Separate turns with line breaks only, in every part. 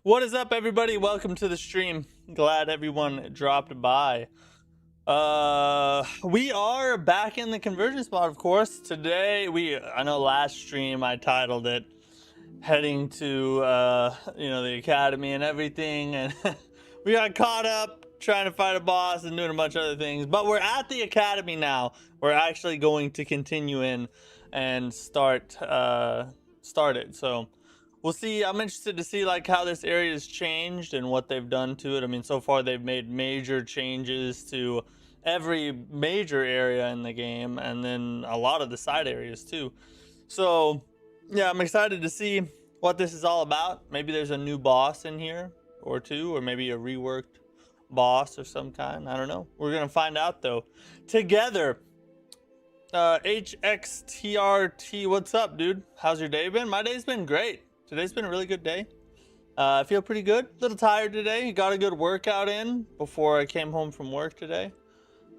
What is up, everybody? Welcome to the stream. Glad everyone dropped by. We are back in the conversion spot, of course. Today, I know last stream I titled it heading to, the academy and everything, and we got caught up trying to fight a boss and doing a bunch of other things. But we're at the academy now. We're actually going to continue in and start it. So we'll see. I'm interested to see like how this area has changed and what they've done to it. I mean, so far they've made major changes to every major area in the game, and then a lot of the side areas too. So yeah, I'm excited to see what this is all about. Maybe there's a new boss in here or two, or maybe a reworked boss of some kind. I don't know. We're gonna find out though together. HXTRT, what's up, dude? How's your day been? My day's been great. Today's been a really good day. I feel pretty good. A little tired today. Got a good workout in before I came home from work today.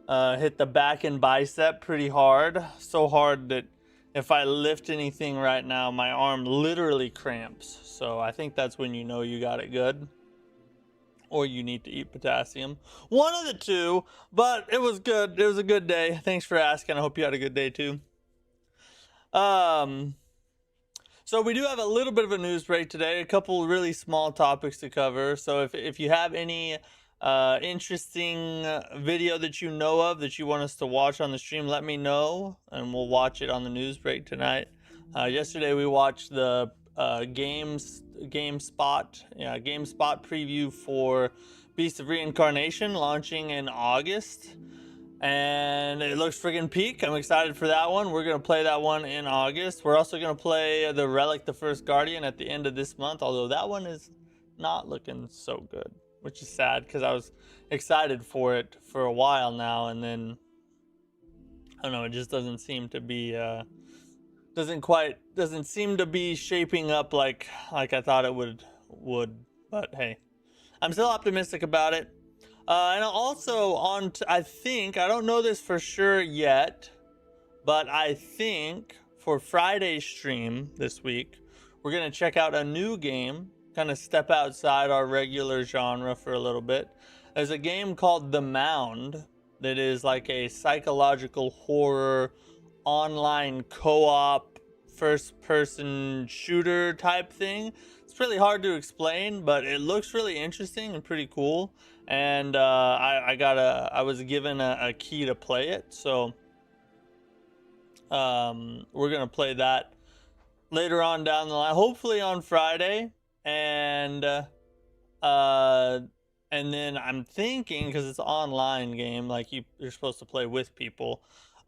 Hit the back and bicep pretty hard. So hard that if I lift anything right now, my arm literally cramps. So I think that's when you know you got it good. Or you need to eat potassium. One of the two, but it was good. It was a good day. Thanks for asking. I hope you had a good day too. So we do have a little bit of a news break today. A couple really small topics to cover. So if you have any interesting video that you know of that you want us to watch on the stream, let me know and we'll watch it on the news break tonight. Yesterday we watched the GameSpot preview for Beast of Reincarnation launching in August, and it looks friggin' peak. I'm excited for that one. We're gonna play that one in August. We're also gonna play the Relic the First Guardian at the end of this month, although that one is not looking so good, which is sad because I was excited for it for a while now, and then I don't know, it just doesn't seem to be doesn't seem to be shaping up like I thought it would. But hey, I'm still optimistic about it. And also I think, I don't know this for sure yet, but I think for Friday's stream this week, we're gonna check out a new game, kind of step outside our regular genre for a little bit. There's a game called The Mound that is like a psychological horror online co-op first-person shooter type thing. It's really hard to explain, but it looks really interesting and pretty cool. And I was given a key to play it, so we're gonna play that later on down the line, hopefully on Friday. And then I'm thinking, because it's an online game, like you're supposed to play with people.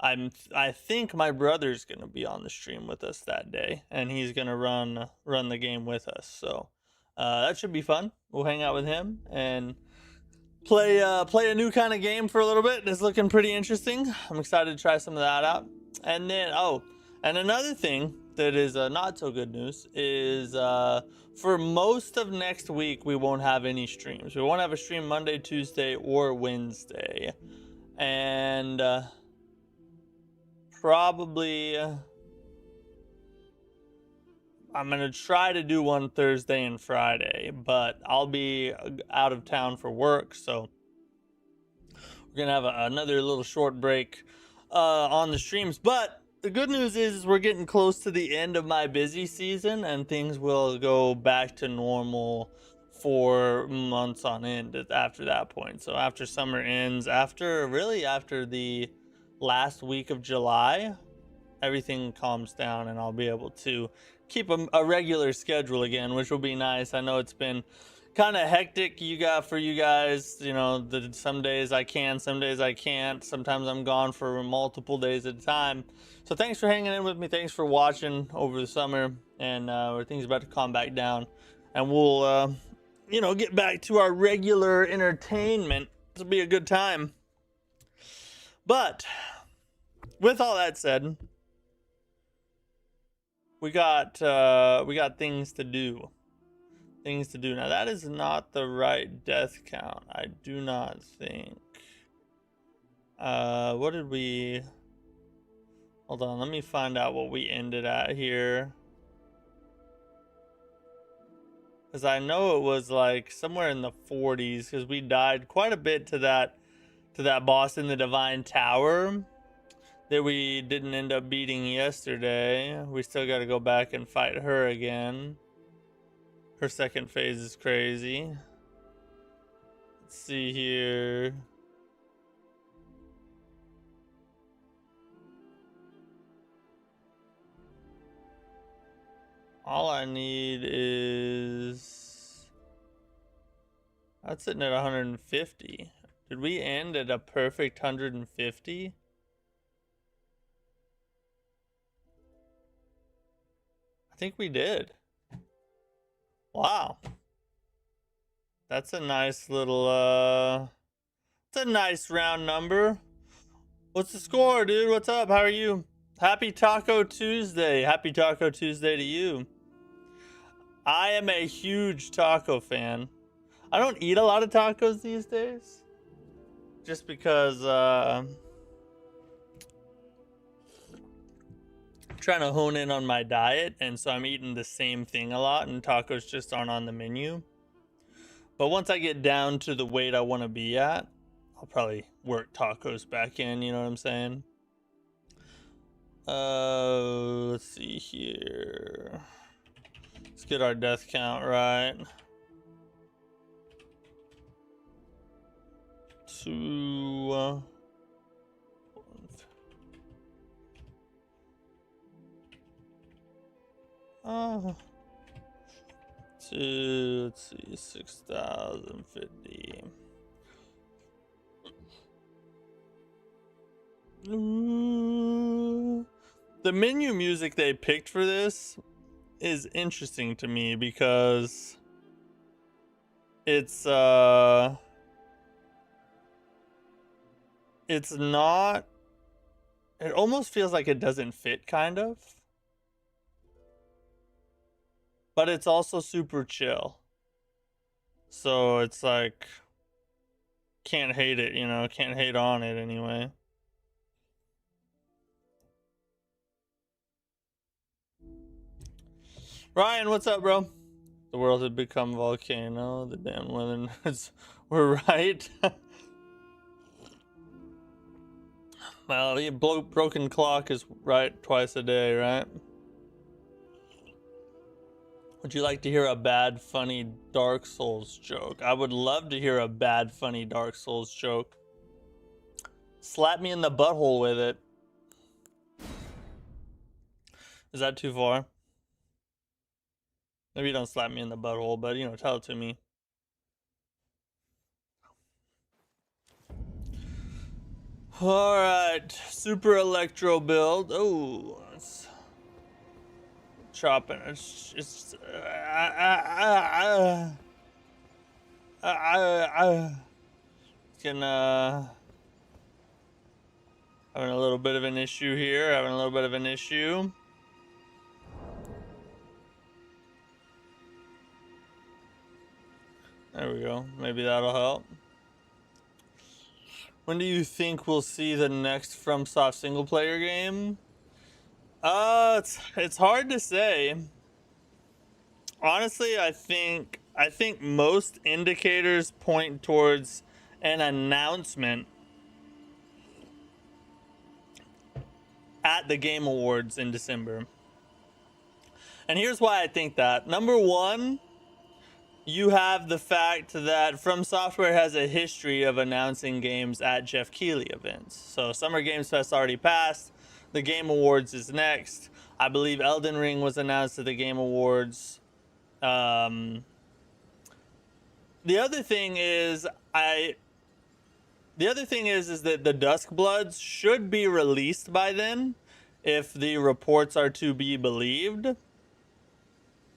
I think my brother's gonna be on the stream with us that day, and he's gonna run the game with us. So that should be fun. We'll hang out with him and play a new kind of game for a little bit. It's looking pretty interesting. I'm excited to try some of that out. And then and another thing that is not so good news is for most of next week we won't have any streams. We won't have a stream Monday, Tuesday, or Wednesday, and probably I'm gonna try to do one Thursday and Friday, but I'll be out of town for work, so we're gonna have another little short break on the streams. But the good news is we're getting close to the end of my busy season, and things will go back to normal for months on end after that point. So after summer ends, after the last week of July, everything calms down and I'll be able to keep a regular schedule again, which will be nice. I know it's been kind of hectic for you guys, some days I can, some days I can't. Sometimes I'm gone for multiple days at a time. So thanks for hanging in with me. Thanks for watching over the summer, and where things are about to calm back down, and we'll get back to our regular entertainment. This will be a good time. But with all that said, we got things to do. Now that is not the right death count, I do not think. What did we? Hold on, let me find out what we ended at here. Because I know it was like somewhere in the 40s, because we died quite a bit to that boss in the Divine Tower that we didn't end up beating yesterday. We still got to go back and fight her again. Her second phase is crazy. Let's see here. All I need is... That's sitting at 150. Did we end at a perfect 150? I think we did. Wow. That's a nice little, it's a nice round number. What's the score, dude? What's up? How are you? Happy Taco Tuesday. Happy Taco Tuesday to you. I am a huge taco fan. I don't eat a lot of tacos these days. Just because, trying to hone in on my diet, and so I'm eating the same thing a lot, and tacos just aren't on the menu. But once I get down to the weight I want to be at, I'll probably work tacos back in, you know what I'm saying? Let's see here. Let's get our death count right. 2 let's see, 6,050. The menu music they picked for this is interesting to me because it's not, it almost feels like it doesn't fit, kind of. But it's also super chill. So it's like, can't hate it, you know, can't hate on it anyway. Ryan, what's up, bro? The world had become a volcano. The damn weather nerds were right. Well, the broken clock is right twice a day, right? Would you like to hear a bad, funny Dark Souls joke? I would love to hear a bad, funny Dark Souls joke. Slap me in the butthole with it. Is that too far? Maybe don't slap me in the butthole, but, you know, tell it to me. Alright, super electro build. Oh, it's chopping. It's getting having a little bit of an issue here. Having a little bit of an issue. There we go. Maybe that'll help. When do you think we'll see the next FromSoft single player game? It's hard to say. Honestly, I think most indicators point towards an announcement at the Game Awards in December. And here's why I think that. Number one, you have the fact that From Software has a history of announcing games at Jeff Keighley events. So Summer Games Fest already passed. The Game Awards is next. I believe Elden Ring was announced at the Game Awards. The other thing is that the Duskbloods should be released by then, if the reports are to be believed.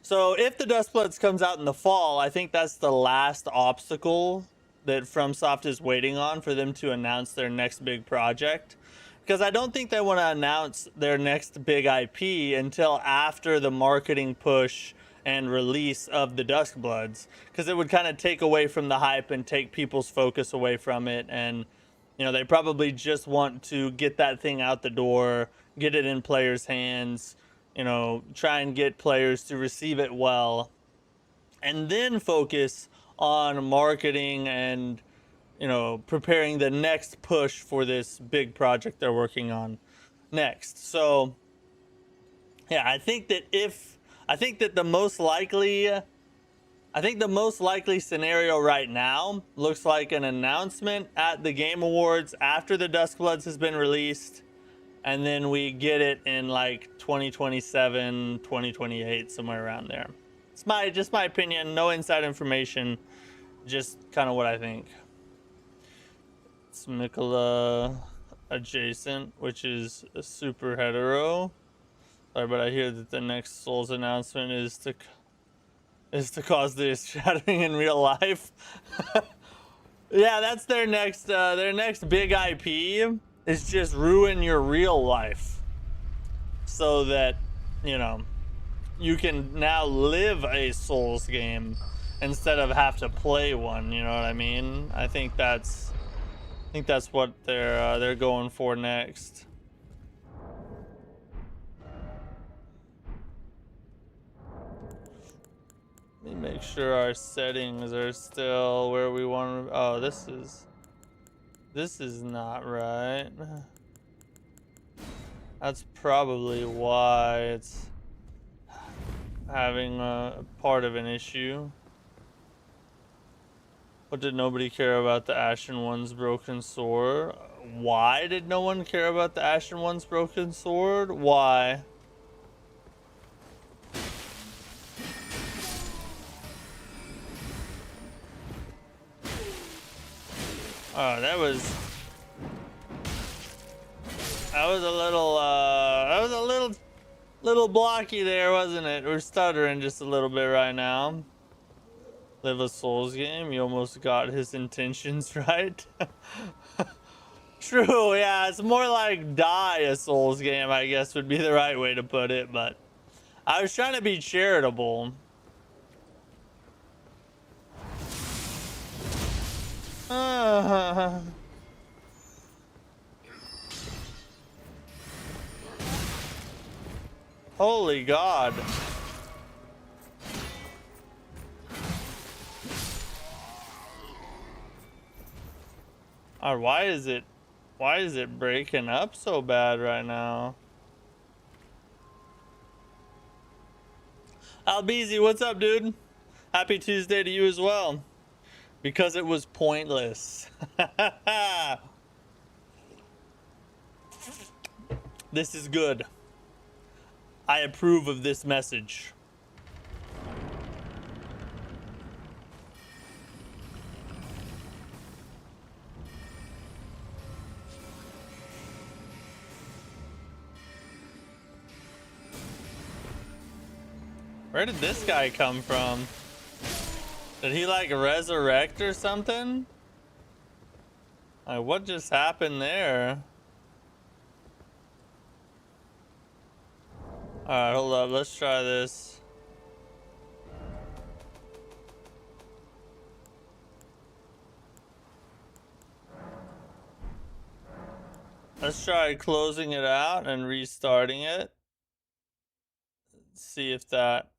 So if the Duskbloods comes out in the fall, I think that's the last obstacle that FromSoft is waiting on for them to announce their next big project. Because I don't think they want to announce their next big IP until after the marketing push and release of the Duskbloods. Because it would kind of take away from the hype and take people's focus away from it. And, you know, they probably just want to get that thing out the door, get it in players' hands, you know, try and get players to receive it well, and then focus on marketing and, you know, preparing the next push for this big project they're working on next. So yeah, I think that the most likely scenario right now looks like an announcement at the Game Awards after the Duskbloods has been released, and then we get it in like 2027, 2028, somewhere around there. It's just my opinion, no inside information, just kind of what I think. It's Mikola adjacent, which is a super hetero. Sorry, but I hear that the next Souls announcement is to cause this shattering in real life. Yeah, that's their next big IP, is just ruin your real life, so that, you know, you can now live a Souls game instead of have to play one. You know what I mean? I think that's what they're going for next. Let me make sure our settings are still where we want to. Oh, this is not right. That's probably why it's having a part of an issue. What did nobody care about the Ashen One's broken sword? Why did no one care about the Ashen One's broken sword? Why? Oh, that was a little blocky there, wasn't it? We're stuttering just a little bit right now. Live a Souls game. You almost got his intentions right. True, yeah, it's more like die a Souls game, I guess would be the right way to put it, but I was trying to be charitable. Holy God. Why is it breaking up so bad right now? Albeezy, what's up, dude? Happy Tuesday to you as well. Because it was pointless. This is good. I approve of this message. Where did this guy come from? Did he like resurrect or something? Like, what just happened there? Alright, hold up. Let's try this. Let's try closing it out and restarting it. See if that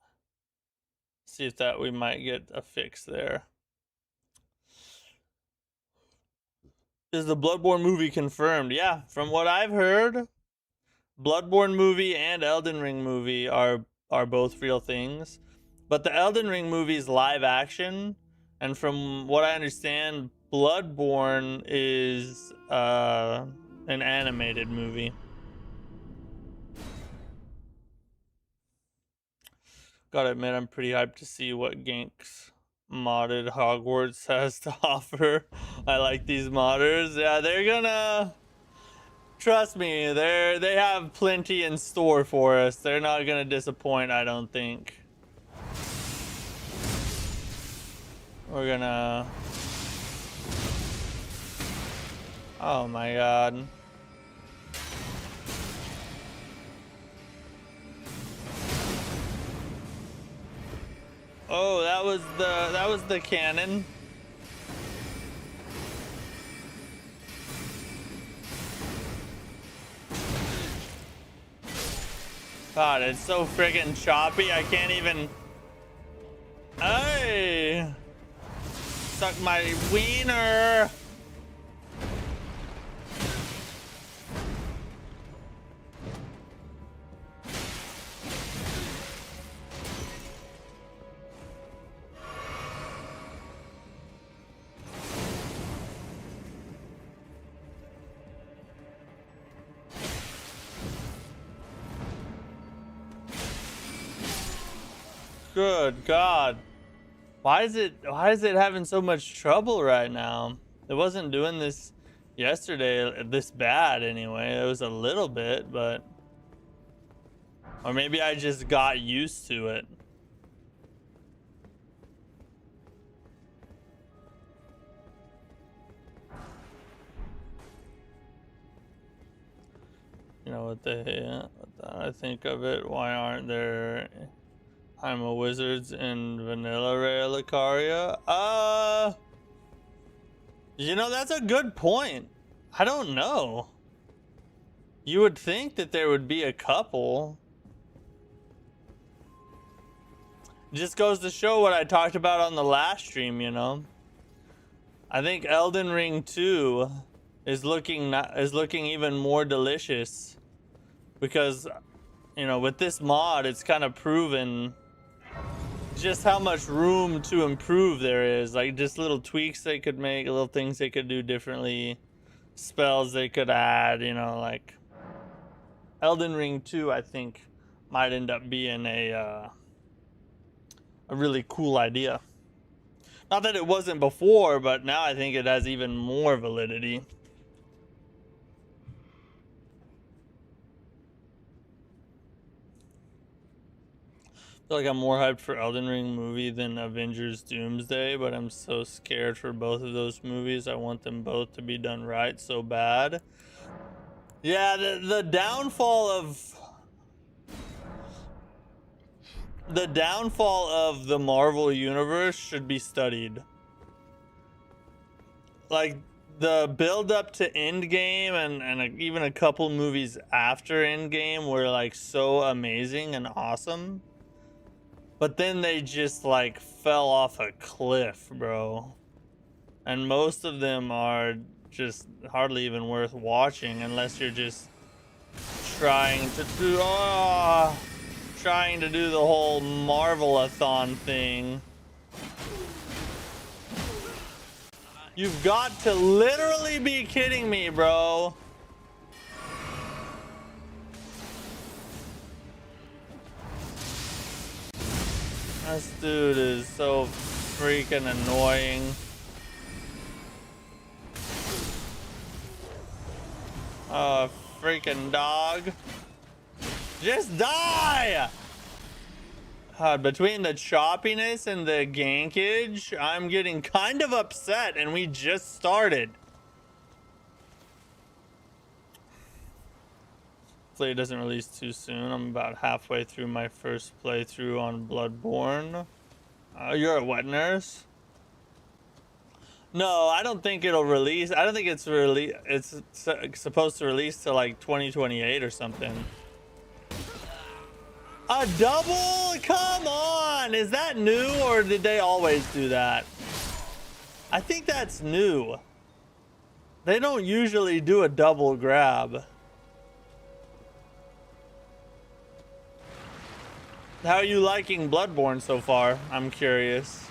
we might get a fix there. Is the Bloodborne movie confirmed? Yeah, from what I've heard, Bloodborne movie and Elden Ring movie are both real things. But the Elden Ring movie is live action, and from what I understand, Bloodborne is an animated movie. Gotta admit, I'm pretty hyped to see what Gank's modded Hogwarts has to offer. I like these modders. Yeah, they're gonna... Trust me, they have plenty in store for us. They're not gonna disappoint, I don't think. We're gonna... Oh my God. Oh, that was the cannon. God, it's so friggin' choppy. I can't even Hey! Suck my wiener! Good God. Why is it having so much trouble right now? It wasn't doing this yesterday this bad anyway. It was a little bit, but or maybe I just got used to it. You know what I think of it. Why aren't there I'm a Wizards in Vanilla Raya Lucaria? You know, that's a good point. I don't know. You would think that there would be a couple. Just goes to show what I talked about on the last stream, you know. I think Elden Ring 2 is looking even more delicious because, you know, with this mod, it's kind of proven just how much room to improve there is. Like just little tweaks they could make, little things they could do differently, spells they could add, you know, like Elden Ring 2 I think might end up being a really cool idea. Not that it wasn't before, but now I think it has even more validity. I feel like I'm more hyped for Elden Ring movie than Avengers Doomsday, but I'm so scared for both of those movies. I want them both to be done right so bad. Yeah, the downfall of the Marvel universe should be studied. Like the build up to Endgame and even a couple movies after Endgame were like so amazing and awesome. But then they just like fell off a cliff, bro. And most of them are just hardly even worth watching unless you're just trying to do the whole Marvel-a-thon thing. You've got to literally be kidding me, bro. This dude is so freaking annoying. Oh, freaking dog. Just die! Between the choppiness and the gankage, I'm getting kind of upset, and we just started. Hopefully it doesn't release too soon. I'm about halfway through my first playthrough on Bloodborne. You're a wet nurse? No, I don't think it'll release. I don't think it's supposed to release to like 2028 or something. A double? Come on! Is that new or did they always do that? I think that's new. They don't usually do a double grab. How are you liking Bloodborne so far? I'm curious.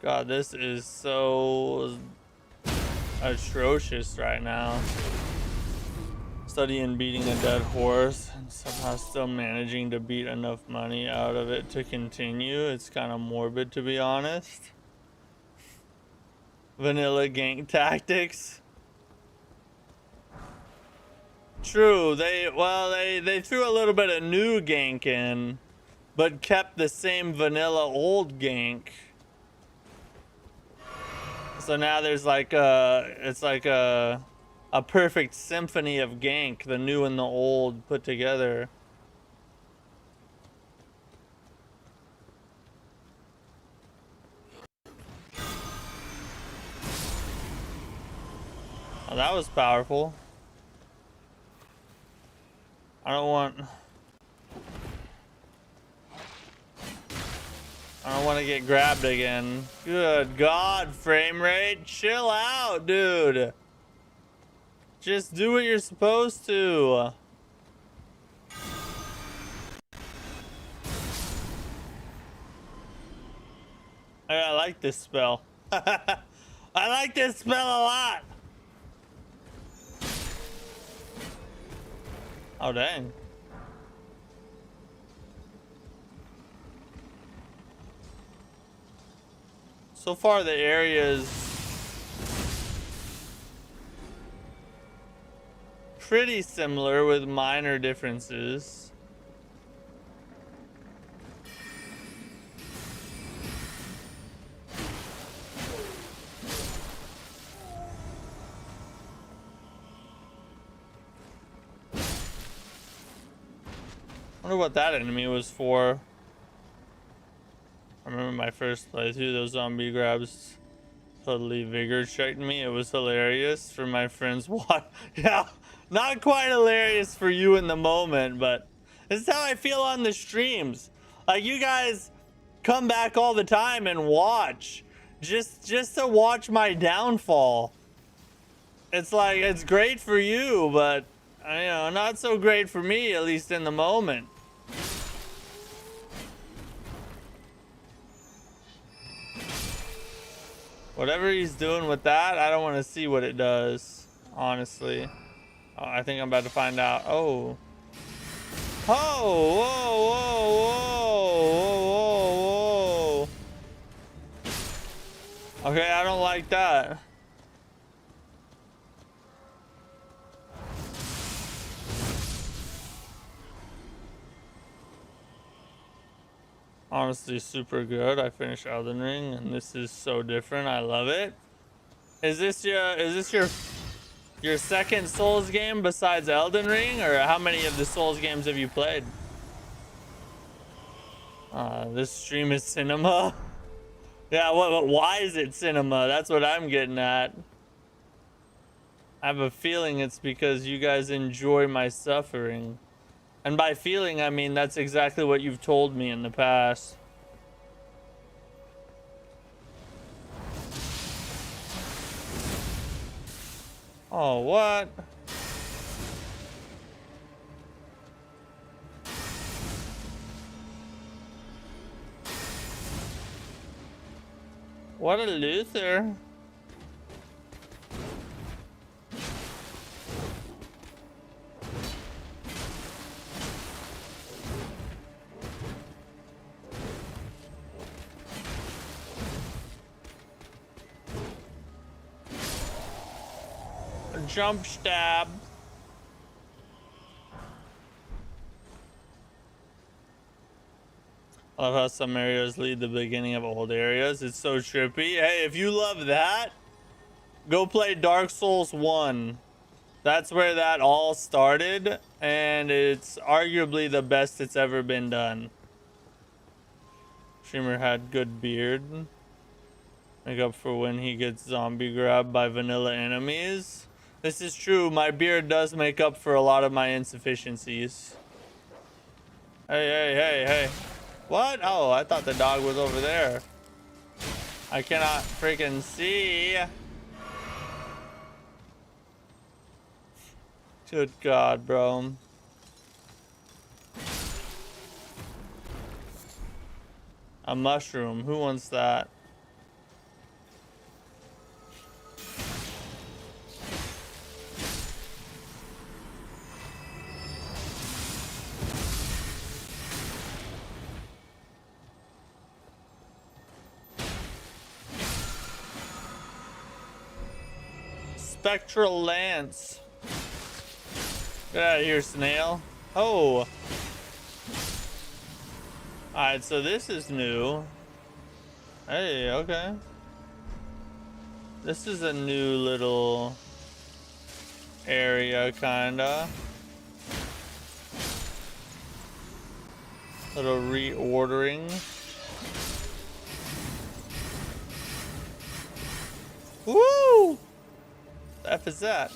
God, this is so atrocious right now. Studying beating a dead horse and somehow still managing to beat enough money out of it to continue. It's kind of morbid, to be honest. Vanilla gank tactics. True, they threw a little bit of new gank in, but kept the same vanilla old gank. So now there's like it's like a perfect symphony of gank, the new and the old put together. Oh, that was powerful. I don't want to get grabbed again. Good God, frame rate. Chill out, dude. Just do what you're supposed to. I like this spell. I like this spell a lot. Oh, dang. So far, the area is pretty similar with minor differences. I wonder what that enemy was for. I remember my first playthrough, those zombie grabs totally vigor checked me. It was hilarious for my friends. What? Yeah, not quite hilarious for you in the moment, but this is how I feel on the streams. Like, you guys come back all the time and watch just to watch my downfall. It's like, it's great for you, but you know, not so great for me, at least in the moment. Whatever he's doing with that, I don't want to see what it does, honestly. Oh, I think I'm about to find out. Oh. Oh, whoa, whoa, whoa, whoa, whoa, whoa. Okay, I don't like that. Honestly, super good. I finished Elden Ring, and this is so different. I love it. Is this your second Souls game besides Elden Ring, or how many of the Souls games have you played? This stream is cinema. Yeah, why is it cinema? That's what I'm getting at. I have a feeling it's because you guys enjoy my suffering. And by feeling, I mean that's exactly what you've told me in the past. Oh, what? What a Luther. Jump stab. I love how some areas lead the beginning of old areas. It's so trippy. Hey, if you love that, go play Dark Souls 1. That's where that all started, and it's arguably the best it's ever been done. Streamer had good beard. Make up for when he gets zombie grabbed by vanilla enemies. This is true. My beard does make up for a lot of my insufficiencies. Hey, hey, hey, hey. What? Oh, I thought the dog was over there. I cannot freaking see. Good God, bro. A mushroom. Who wants that? Spectral Lance. Get out of here, snail. Oh. Alright, so this is new. Hey, okay. This is a new little area, kinda. Little reordering. Woo! The F is that?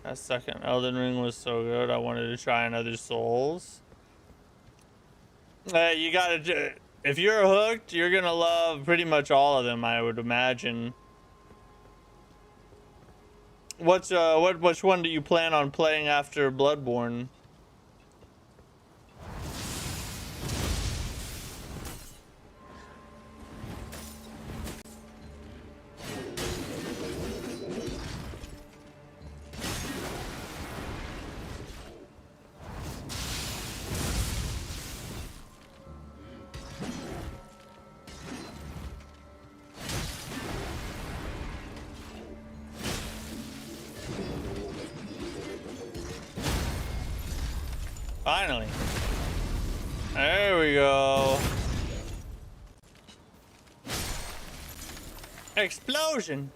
That second Elden Ring was so good. I wanted to try another Souls. You gotta, if you're hooked, you're gonna love pretty much all of them, I would imagine. Which one do you plan on playing after Bloodborne? Finally. There we go. Explosion.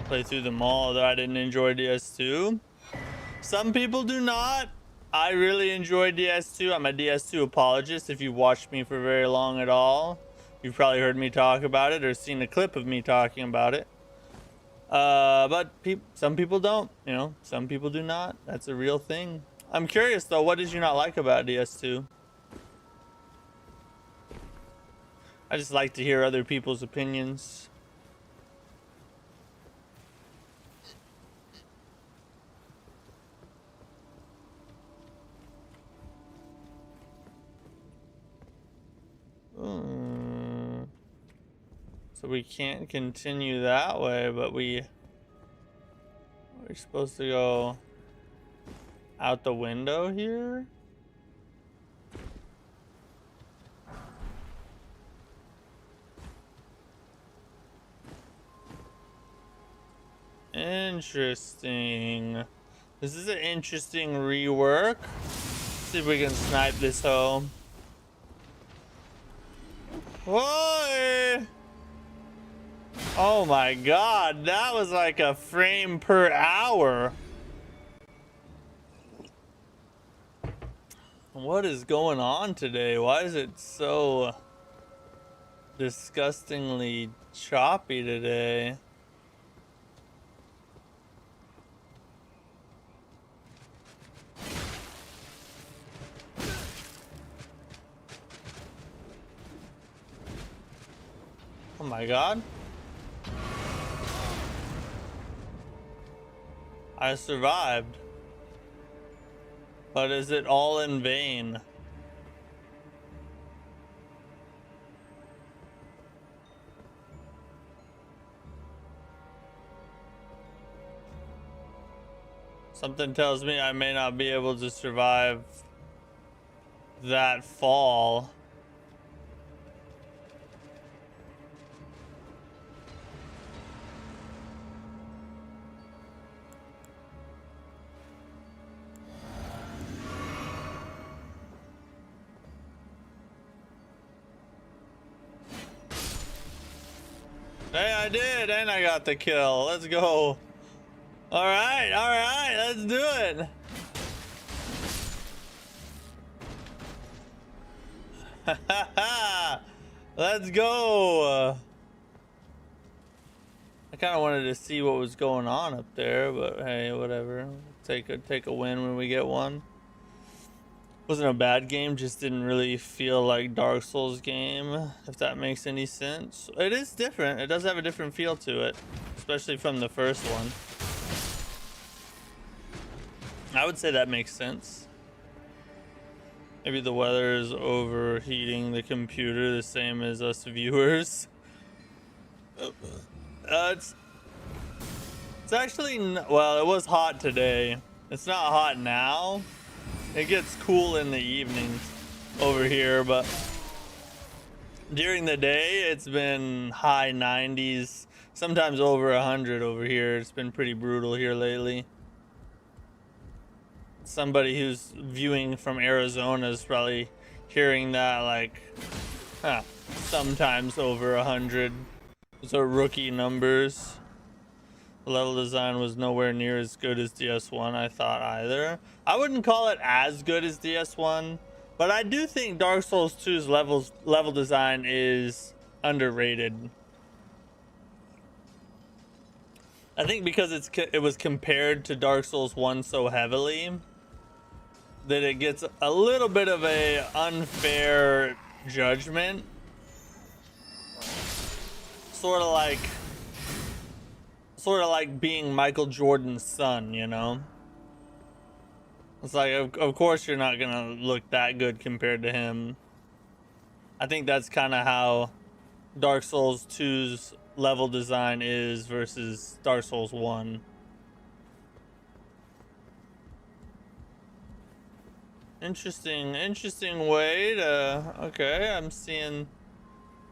Play through them all, though I didn't enjoy DS2. Some people do not. I really enjoy DS2. I'm a DS2 apologist. If you've watched me for very long at all, you've probably heard me talk about it or seen a clip of me talking about it. But some people don't, you know, some people do not. That's a real thing. I'm curious though, what did you not like about DS2? I just like to hear other people's opinions. So we can't continue that way, but we're supposed to go out the window here? Interesting. This is an interesting rework. Let's see if we can snipe this hoe. Whoa! Oh my god, that was like a frame per hour. What is going on today? Why is it so disgustingly choppy today? Oh my god. I survived. But is it all in vain? Something tells me I may not be able to survive that fall. Hey, I did, and I got the kill. Let's go. All right, let's do it. Let's go. I kind of wanted to see what was going on up there, but hey, whatever. Take a win when we get one. Wasn't a bad game, just didn't really feel like Dark Souls game, if that makes any sense. It is different. It does have a different feel to it, especially from the first one. I would say that makes sense. Maybe the weather is overheating the computer the same as us viewers. It's actually, well, it was hot today. It's not hot now. It gets cool in the evenings over here, but during the day it's been high 90s, sometimes over 100 over here. It's been pretty brutal here lately. Somebody who's viewing from Arizona is probably hearing that like, sometimes over 100. Those are rookie numbers. The level design was nowhere near as good as DS1, I thought either. I wouldn't call it as good as DS1, but I do think Dark Souls 2's level design is underrated. I think because it was compared to Dark Souls 1 so heavily that it gets a little bit of a unfair judgment. Sort of like being Michael Jordan's son, you know? It's like, of course you're not gonna look that good compared to him. I think that's kind of how Dark Souls 2's level design is versus Dark Souls 1. Interesting way to... Okay, I'm seeing...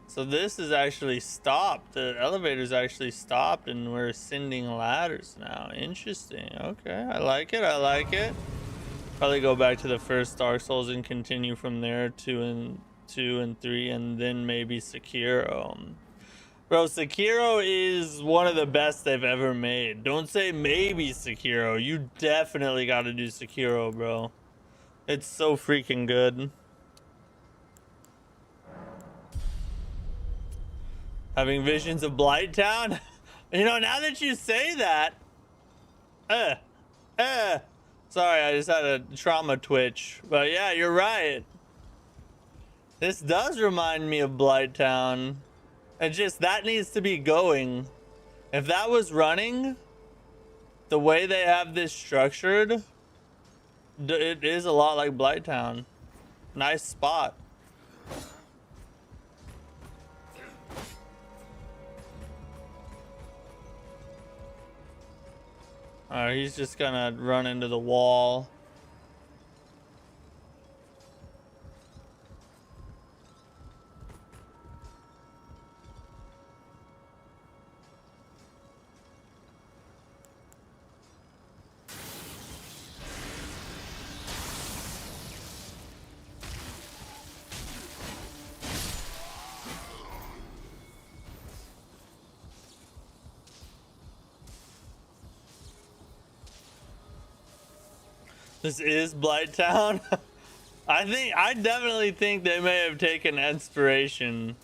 So this is actually stopped. The elevator's actually stopped and we're ascending ladders now. Interesting. Okay, I like it. Probably go back to the first Dark Souls and continue from there, 2 and 3, and then maybe Sekiro. Bro, Sekiro is one of the best they've ever made. Don't say maybe Sekiro. You definitely got to do Sekiro, bro. It's so freaking good. Having visions of Blighttown? You know, now that you say that... Sorry, I just had a trauma twitch. But yeah, you're right. This does remind me of Blighttown. And just, that needs to be going. If that was running, the way they have this structured, it is a lot like Blighttown. Nice spot. Alright, he's just gonna run into the wall. This is Blighttown. I definitely think they may have taken inspiration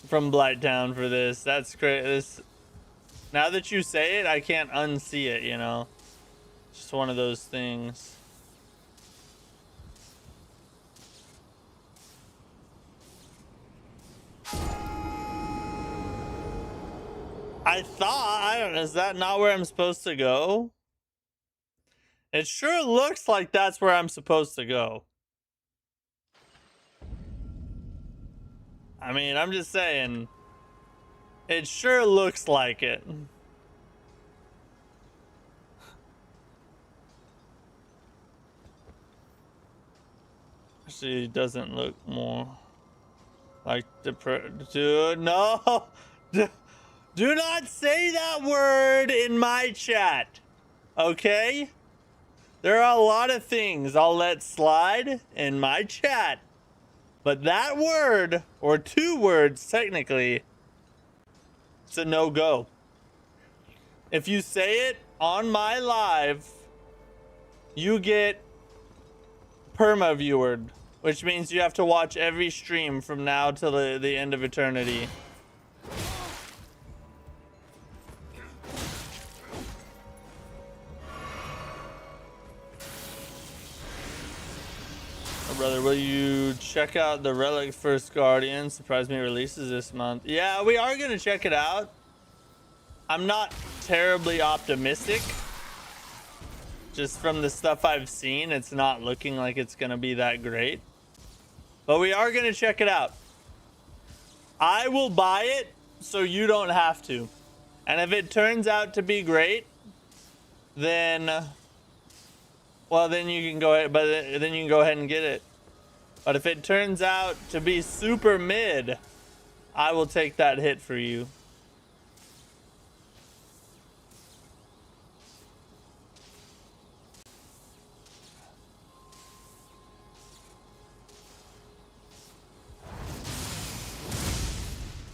from Blighttown for this. That's great. Now that you say it, I can't unsee it, you know? Just one of those things. I don't know, is that not where I'm supposed to go? It sure looks like that's where I'm supposed to go. I mean, I'm just saying. It sure looks like it. Actually, it doesn't look more like the dude, no! Do not say that word in my chat, okay? There are a lot of things I'll let slide in my chat, but that word, or 2 words technically, it's a no-go. If you say it on my live, you get perma-viewered, which means you have to watch every stream from now till the end of eternity. Brother, will you check out the Relic First Guardian? Surprise me, releases this month. Yeah, we are gonna check it out. I'm not terribly optimistic. Just from the stuff I've seen, it's not looking like it's gonna be that great. But we are gonna check it out. I will buy it so you don't have to. And if it turns out to be great, then well, then you can go ahead, but then you can go ahead and get it. But if it turns out to be super mid, I will take that hit for you.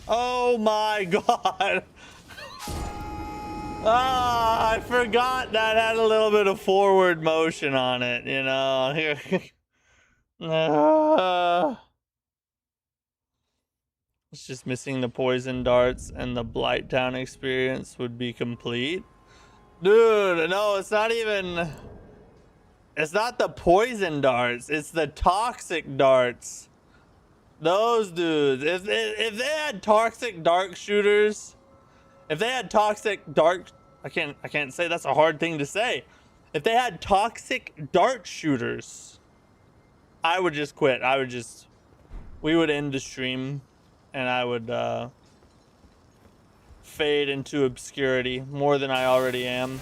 Oh my god. Ah, I forgot that had a little bit of forward motion on it, you know. Here. It's just missing the poison darts and the Blight Town experience would be complete. Dude, no, it's not even... It's not the poison darts. It's the toxic darts. Those dudes. If they had toxic dark shooters... If they had toxic dark... I can't say, that's a hard thing to say. If they had toxic dart shooters, I would just quit. We would end the stream and I would fade into obscurity more than I already am.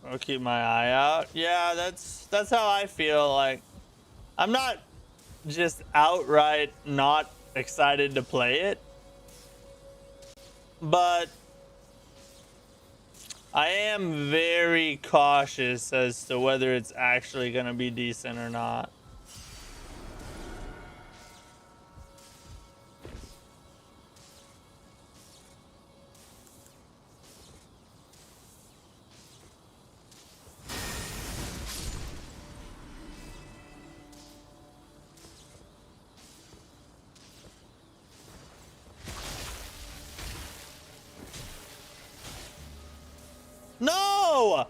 I'll keep my eye out. Yeah, that's how I feel. Like, I'm not just outright not excited to play it, but I am very cautious as to whether it's actually going to be decent or not. No!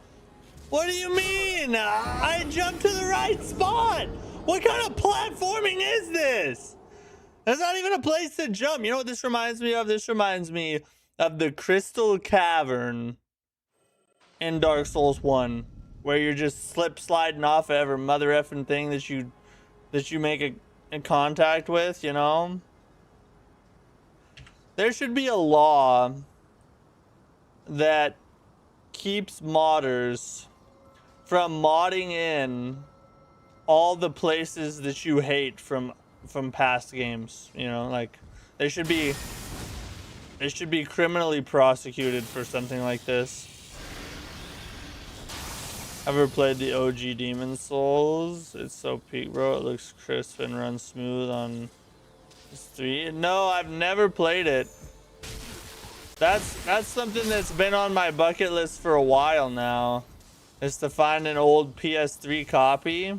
What do you mean? I jumped to the right spot. What kind of platforming is this? There's not even a place to jump. You know what this reminds me of? This reminds me of the Crystal Cavern in Dark Souls 1, where you're just slip sliding off every mother effing thing that you make a contact with, you know? There should be a law that keeps modders from modding in all the places that you hate from past games, you know? Like, they should be criminally prosecuted for something like this. Ever played the OG Demon Souls? It's so peak, bro. It looks crisp and runs smooth on PS3. No, I've never played it. That's something that's been on my bucket list for a while now, is to find an old PS3 copy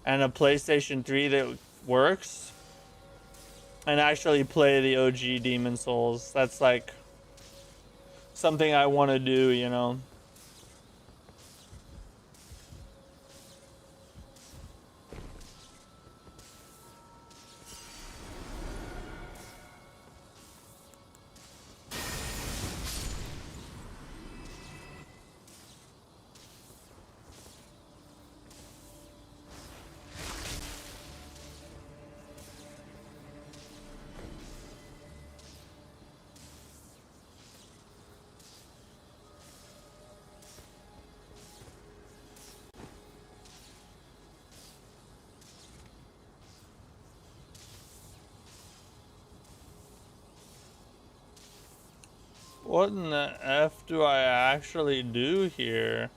and a PlayStation 3 that works and actually play the OG Demon Souls. That's like something I want to do, you know. What in the F do I actually do here?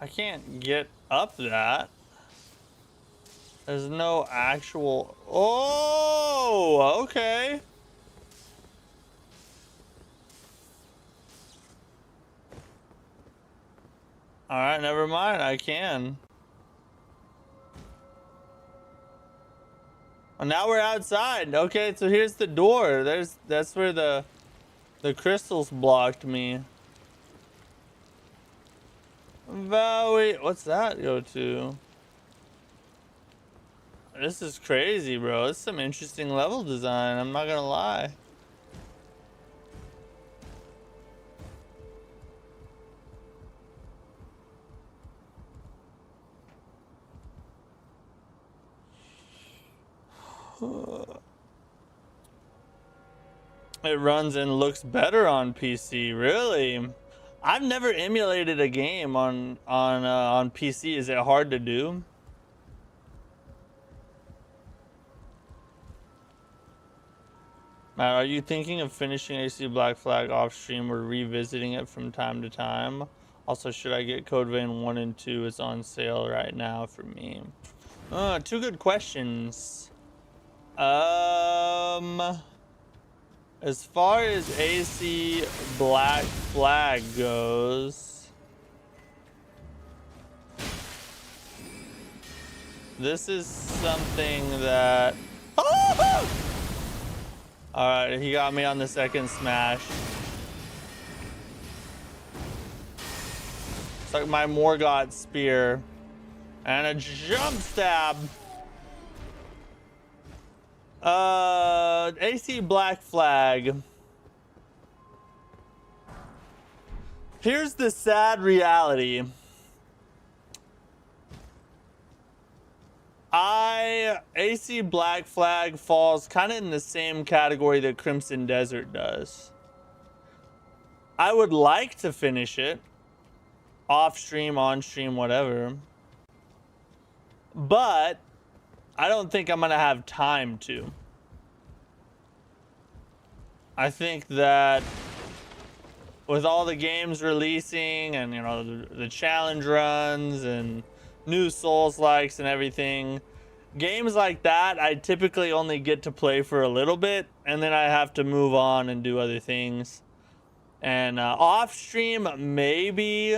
I can't get up that. There's no actual... Oh, okay. Alright, never mind. I can. Well, now we're outside. Okay, so here's the door. That's where the crystals blocked me. Valley, what's that go to? This is crazy, bro. It's some interesting level design, I'm not gonna lie. It runs and looks better on PC, really? I've never emulated a game on PC. Is it hard to do? Matt, are you thinking of finishing AC Black Flag off stream or revisiting it from time to time? Also, should I get Code Vein 1 and 2? It's on sale right now for me. Two good questions. As far as AC Black Flag goes, this is something that... Oh! Alright, he got me on the second smash. It's like my Morgott spear. And a jump stab. AC Black Flag. Here's the sad reality. AC Black Flag falls kind of in the same category that Crimson Desert does. I would like to finish it. Off stream, on stream, whatever. But I don't think I'm gonna have time to. I think that with all the games releasing and, you know, the challenge runs and new Souls likes and everything, games like that I typically only get to play for a little bit and then I have to move on and do other things. And off stream maybe,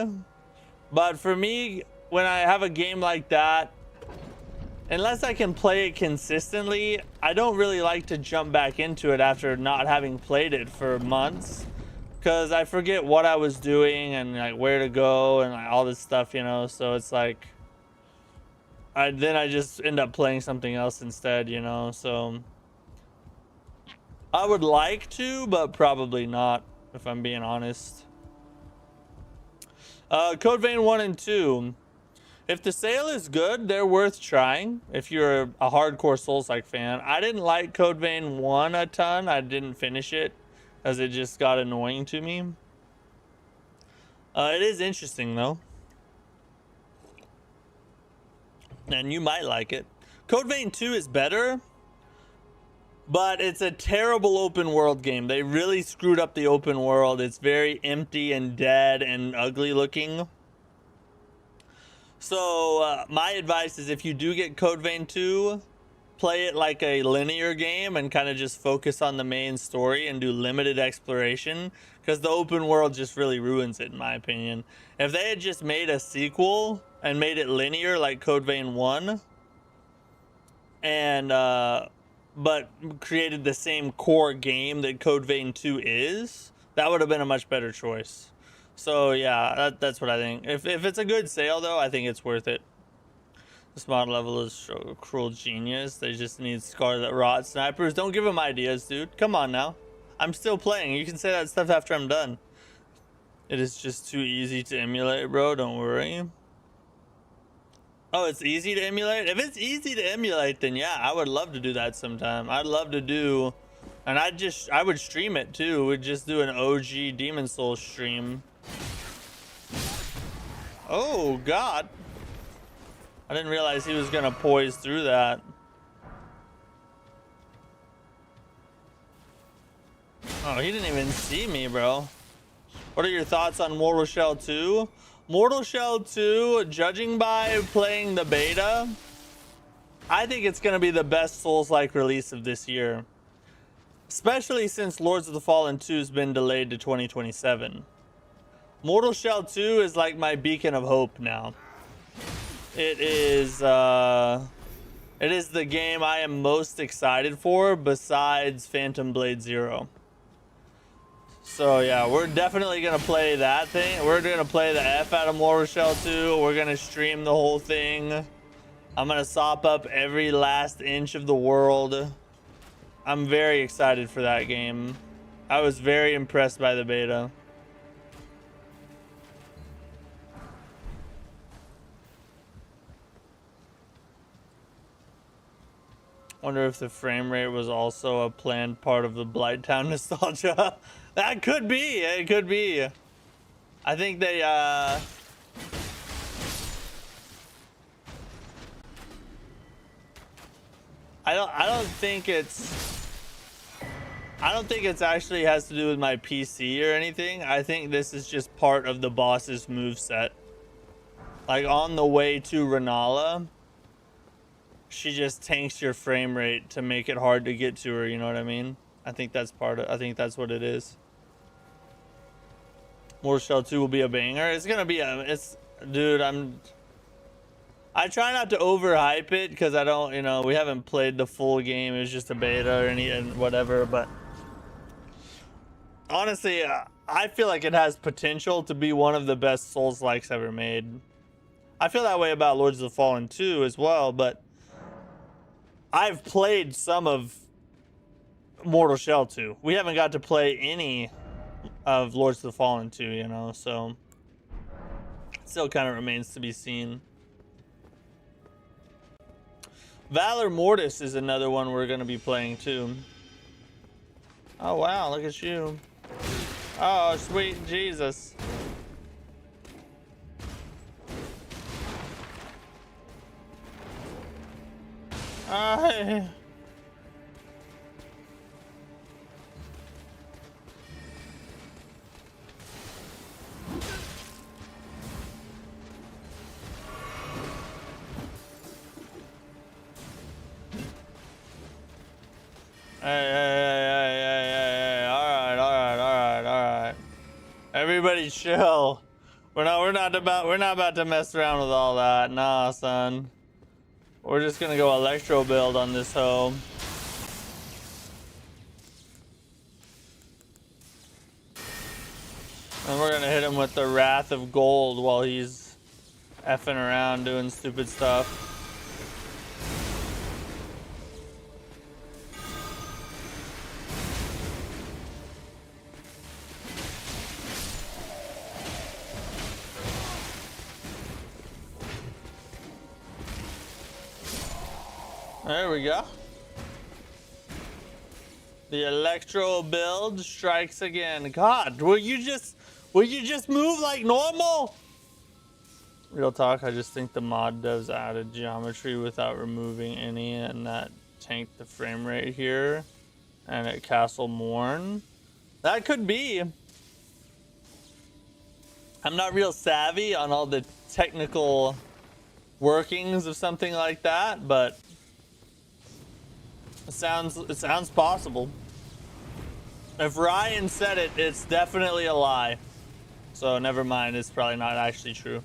but for me, when I have a game like that, unless I can play it consistently, I don't really like to jump back into it after not having played it for months, because I forget what I was doing and like where to go and like all this stuff, you know. So it's like then I just end up playing something else instead, you know. So I would like to, but probably not, if I'm being honest. Code Vein 1 and 2. If the sale is good, they're worth trying if you're a hardcore Souls-like fan. I didn't like Code Vein 1 a ton. I didn't finish it as it just got annoying to me. It is interesting though. And you might like it. Code Vein 2 is better, but it's a terrible open world game. They really screwed up the open world. It's very empty and dead and ugly looking. So my advice is, if you do get Code Vein 2, play it like a linear game and kind of just focus on the main story and do limited exploration, because the open world just really ruins it, in my opinion. If they had just made a sequel and made it linear like Code Vein 1, and but created the same core game that Code Vein 2 is, that would have been a much better choice. So yeah, that's what I think. If it's a good sale though, I think it's worth it. This mod level is cruel genius. They just need Scarlet Rot snipers. Don't give them ideas, dude. Come on now. I'm still playing. You can say that stuff after I'm done. It is just too easy to emulate, bro. Don't worry. Oh, it's easy to emulate? If it's easy to emulate, then yeah, I would love to do that sometime. I'd love to do, and I would stream it too. We'd just do an OG Demon Souls stream. Oh God, I didn't realize he was gonna poise through that. Oh, he didn't even see me, bro. What are your thoughts on Mortal Shell 2? Mortal Shell 2, judging by playing the beta, I think it's gonna be the best Souls-like release of this year, especially since Lords of the Fallen 2 has been delayed to 2027. Mortal Shell 2 is like my beacon of hope now. It is the game I am most excited for besides Phantom Blade 0. So yeah, we're definitely gonna play that thing. We're gonna play the F out of Mortal Shell 2. We're gonna stream the whole thing. I'm gonna sop up every last inch of the world. I'm very excited for that game. I was very impressed by the beta. Wonder if the frame rate was also a planned part of the Blighttown nostalgia. That could be. It could be. I think they I don't think it's actually has to do with my PC or anything. I think this is just part of the boss's moveset. Like on the way to Renala, she just tanks your frame rate to make it hard to get to her, you know what I mean? I think that's what it is. Mortal Shell 2 will be a banger. It's gonna be dude, I try not to overhype it because I don't, we haven't played the full game. It's just a beta or and whatever. But honestly, I feel like it has potential to be one of the best Souls-likes ever made. I feel that way about Lords of the Fallen 2 as well, but I've played some of Mortal Shell 2. We haven't got to play any of Lords of the Fallen 2, so it still kind of remains to be seen. Valor Mortis is another one we're going to be playing too. Oh wow, look at you. Oh, sweet Jesus. Hey. All right. Everybody chill. We're not about to mess around with all that. Nah, son. We're just gonna go electro build on this hoe. And we're gonna hit him with the Wrath of Gold while he's effing around doing stupid stuff. There we go. The electro build strikes again. God, will you just move like normal? Real talk, I just think the mod devs added geometry without removing any, and that tanked the frame rate here. And at Castle Morn, that could be. I'm not real savvy on all the technical workings of something like that, but it sounds possible. If Ryan said it, it's definitely a lie. So never mind, it's probably not actually true.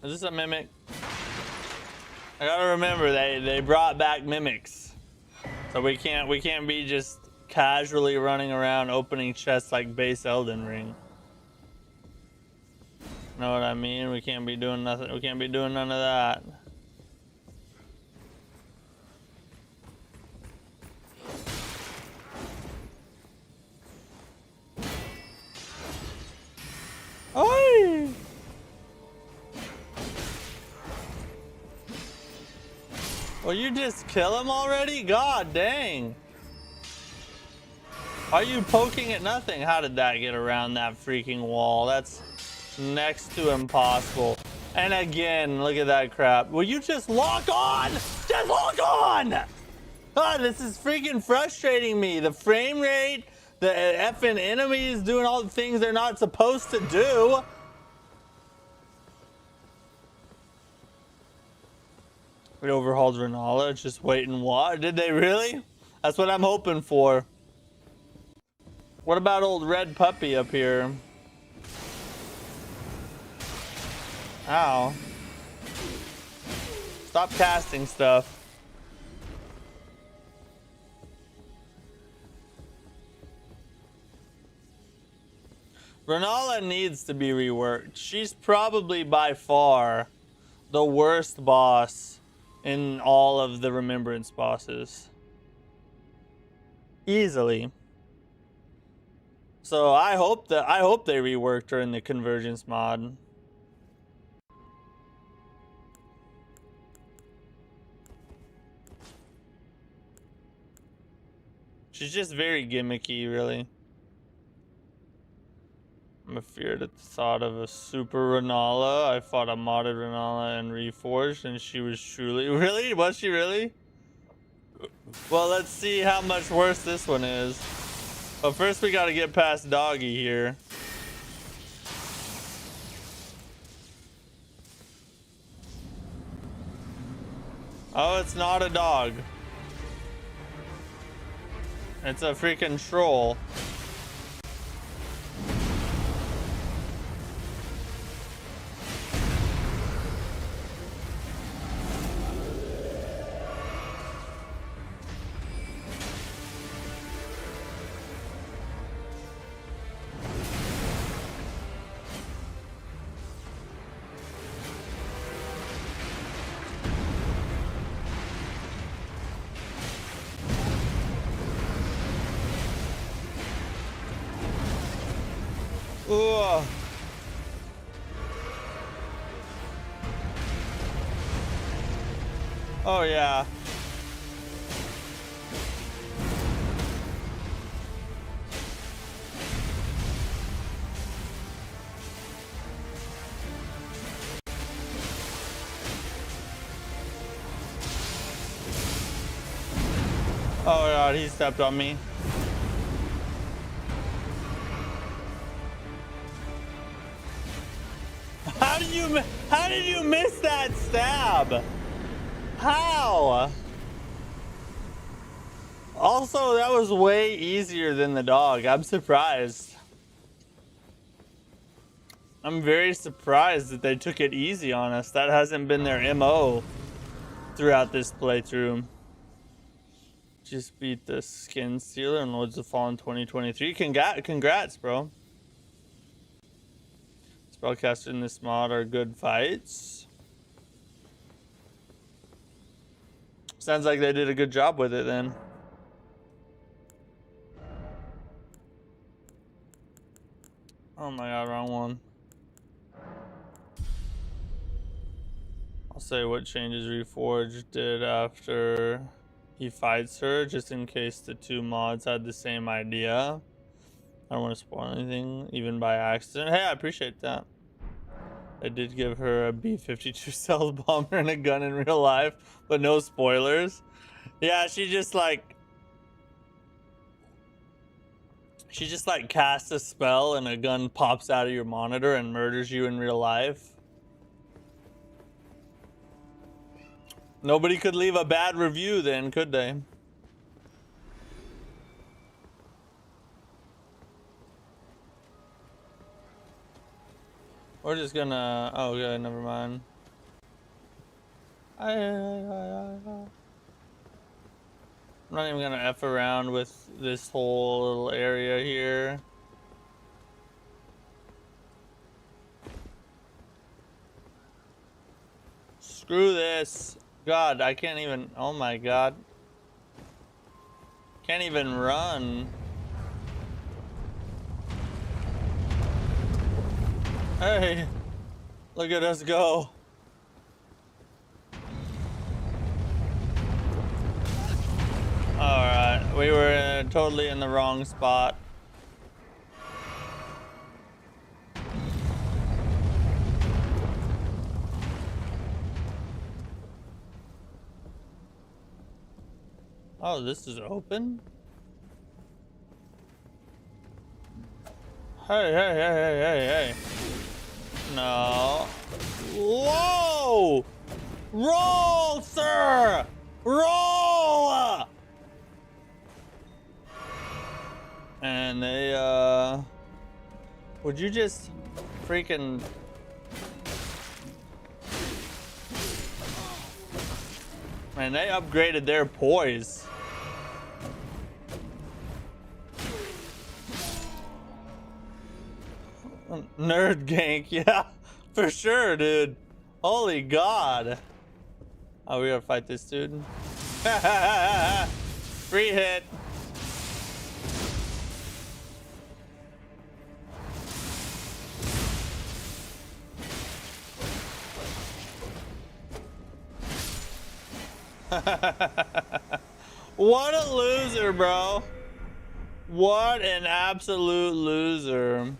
Is this a mimic? I gotta remember they brought back mimics, so we can't be just casually running around opening chests like base Elden Ring. Know what I mean? We can't be doing nothing. We can't be doing none of that. Oi! Will you just kill him already? God dang. Are you poking at nothing? How did that get around that freaking wall? That's next to impossible. And again, look at that crap. Will you just lock on? Just lock on! God, this is freaking frustrating me. The frame rate, the effing enemies doing all the things they're not supposed to do. We overhauled Renala. Just wait and watch. Did they really? That's what I'm hoping for. What about old red puppy up here? Ow. Stop casting stuff. Renala needs to be reworked. She's probably by far the worst boss in all of the Remembrance bosses. Easily. So I hope they reworked her in the Convergence mod. She's just very gimmicky, really. I'm afeared at the thought of a super Renala. I fought a modded Renala and reforged, and she was truly... Really? Was she really? Well, let's see how much worse this one is. But first we gotta get past Doggy here. Oh, it's not a dog. It's a freaking troll. Ooh. Oh yeah. Oh god, he stepped on me. How did you miss that stab? How? Also, that was way easier than the dog. I'm surprised. I'm very surprised that they took it easy on us. That hasn't been their MO throughout this playthrough. Just beat the Skin Stealer and Lords of Fallen 2023. Congrats, bro. Spellcaster in this mod are good fights. Sounds like they did a good job with it then. Oh my god, wrong one. I'll say what changes Reforged did after he fights her, just in case the two mods had the same idea. I don't want to spoil anything, even by accident. Hey, I appreciate that. I did give her a B-52 stealth bomber and a gun in real life, but no spoilers. Yeah, she just like casts a spell and a gun pops out of your monitor and murders you in real life. Nobody could leave a bad review then, could they? We're just gonna... Oh, yeah, never mind. I'm not even gonna F around with this whole little area here. Screw this. God, I can't even... Oh my god. Can't even run. Hey, look at us go. Alright, we were totally in the wrong spot. Oh, this is open? Hey, hey, hey, hey, hey, hey. No. Whoa! Roll, sir! Roll! And they, would you just freaking... Man, they upgraded their poise. Nerd gank, yeah, for sure, dude. Holy god. Oh, we gotta fight this dude. Free hit. What a loser, bro. What an absolute loser.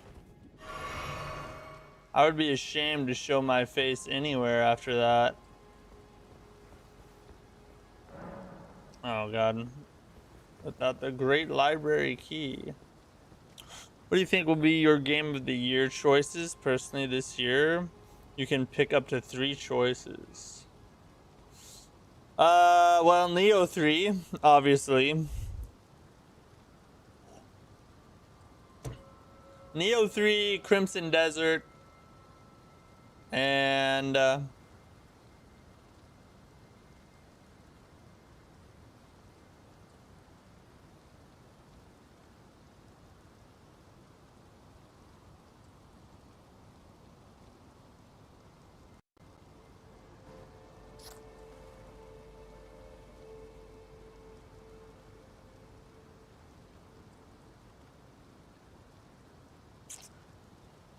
I would be ashamed to show my face anywhere after that. Oh god. Without the great library key. What do you think will be your game of the year choices? Personally, this year, you can pick up to 3 choices. Well, Neo 3, obviously. Neo 3, Crimson Desert, and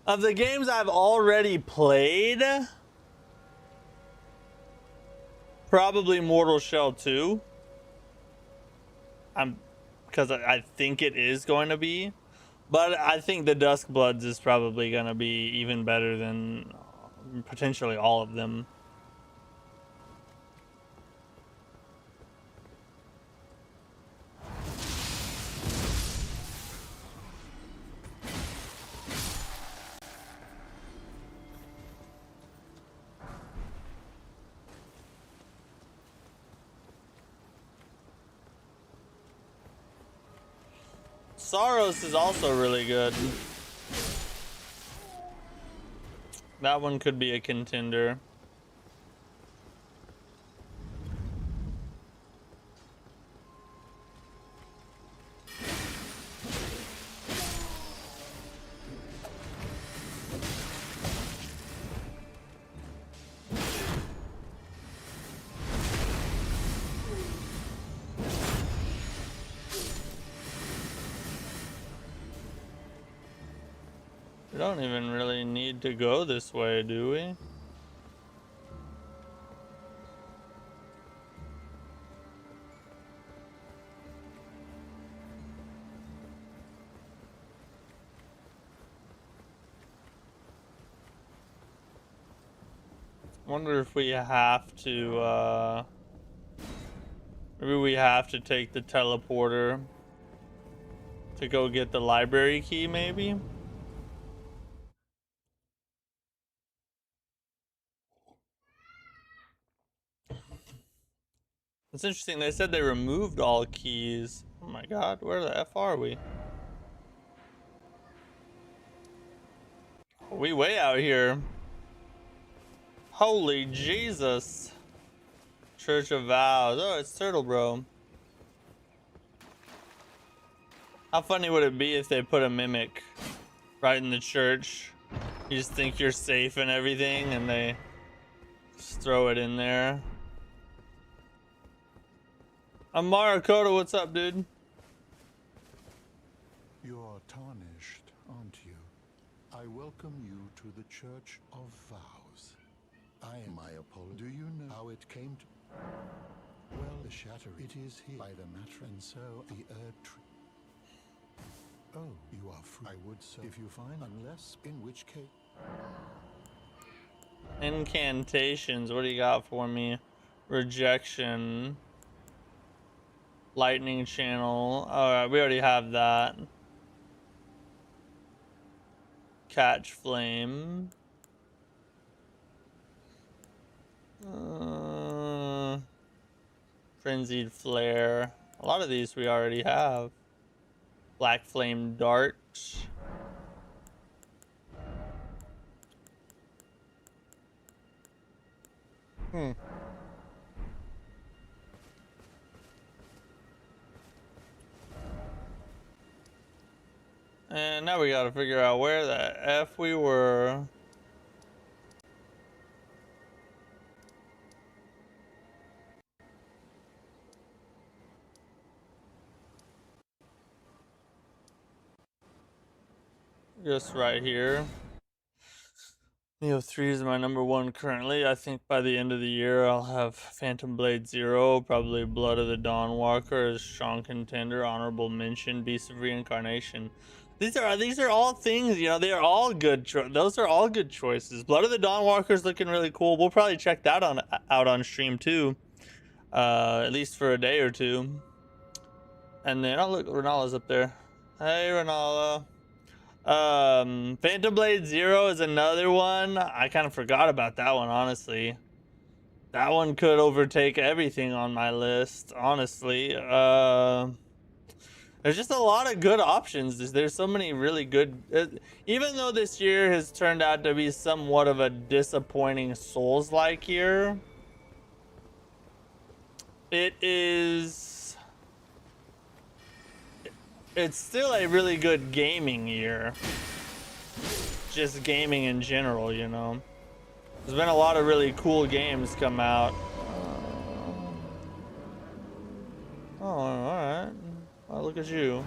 of the games I've already played, probably Mortal Shell 2. Because I think it is going to be, but I think the Duskbloods is probably going to be even better than potentially all of them. Saros is also really good. That one could be a contender. We don't even really need to go this way, do we? Wonder if we have to, maybe we have to take the teleporter to go get the library key, maybe? It's interesting, they said they removed all keys. Oh my god, where the F are we? Are we way out here. Holy Jesus. Church of Vows. Oh, it's Turtle Bro. How funny would it be if they put a mimic right in the church? You just think you're safe and everything, and they just throw it in there. I'm Marakota, what's up, dude?
You're tarnished, aren't you? I welcome you to the Church of Vows. I am my apology. Do you know how it came to... Well, the shatter, it is here by the matter, and so the Erd tree. Oh, you are free. I would so if you find, unless, in which case...
Incantations, what do you got for me? Rejection. Lightning channel. Alright, we already have that. Catch flame. Frenzied flare. A lot of these we already have. Black flame dart. And now we gotta figure out where the F we were. Just right here. Neo 3 is my number 1 currently. I think by the end of the year I'll have Phantom Blade 0, probably Blood of the Dawnwalker as strong contender, honorable mention, Beast of Reincarnation. These are all things, you know, they are all good. Those are all good choices. Blood of the Dawnwalker is looking really cool. We'll probably check that out on stream too, at least for a day or two. And then, oh look, Renala's up there. Hey, Renala. Phantom Blade Zero is another one. I kind of forgot about that one, honestly. That one could overtake everything on my list, honestly. There's just a lot of good options. There's so many really good. Even though this year has turned out to be somewhat of a disappointing Souls-like year, it's still a really good gaming year. Just gaming in general, you know. There's been a lot of really cool games come out. Oh, alright. Well, look at you.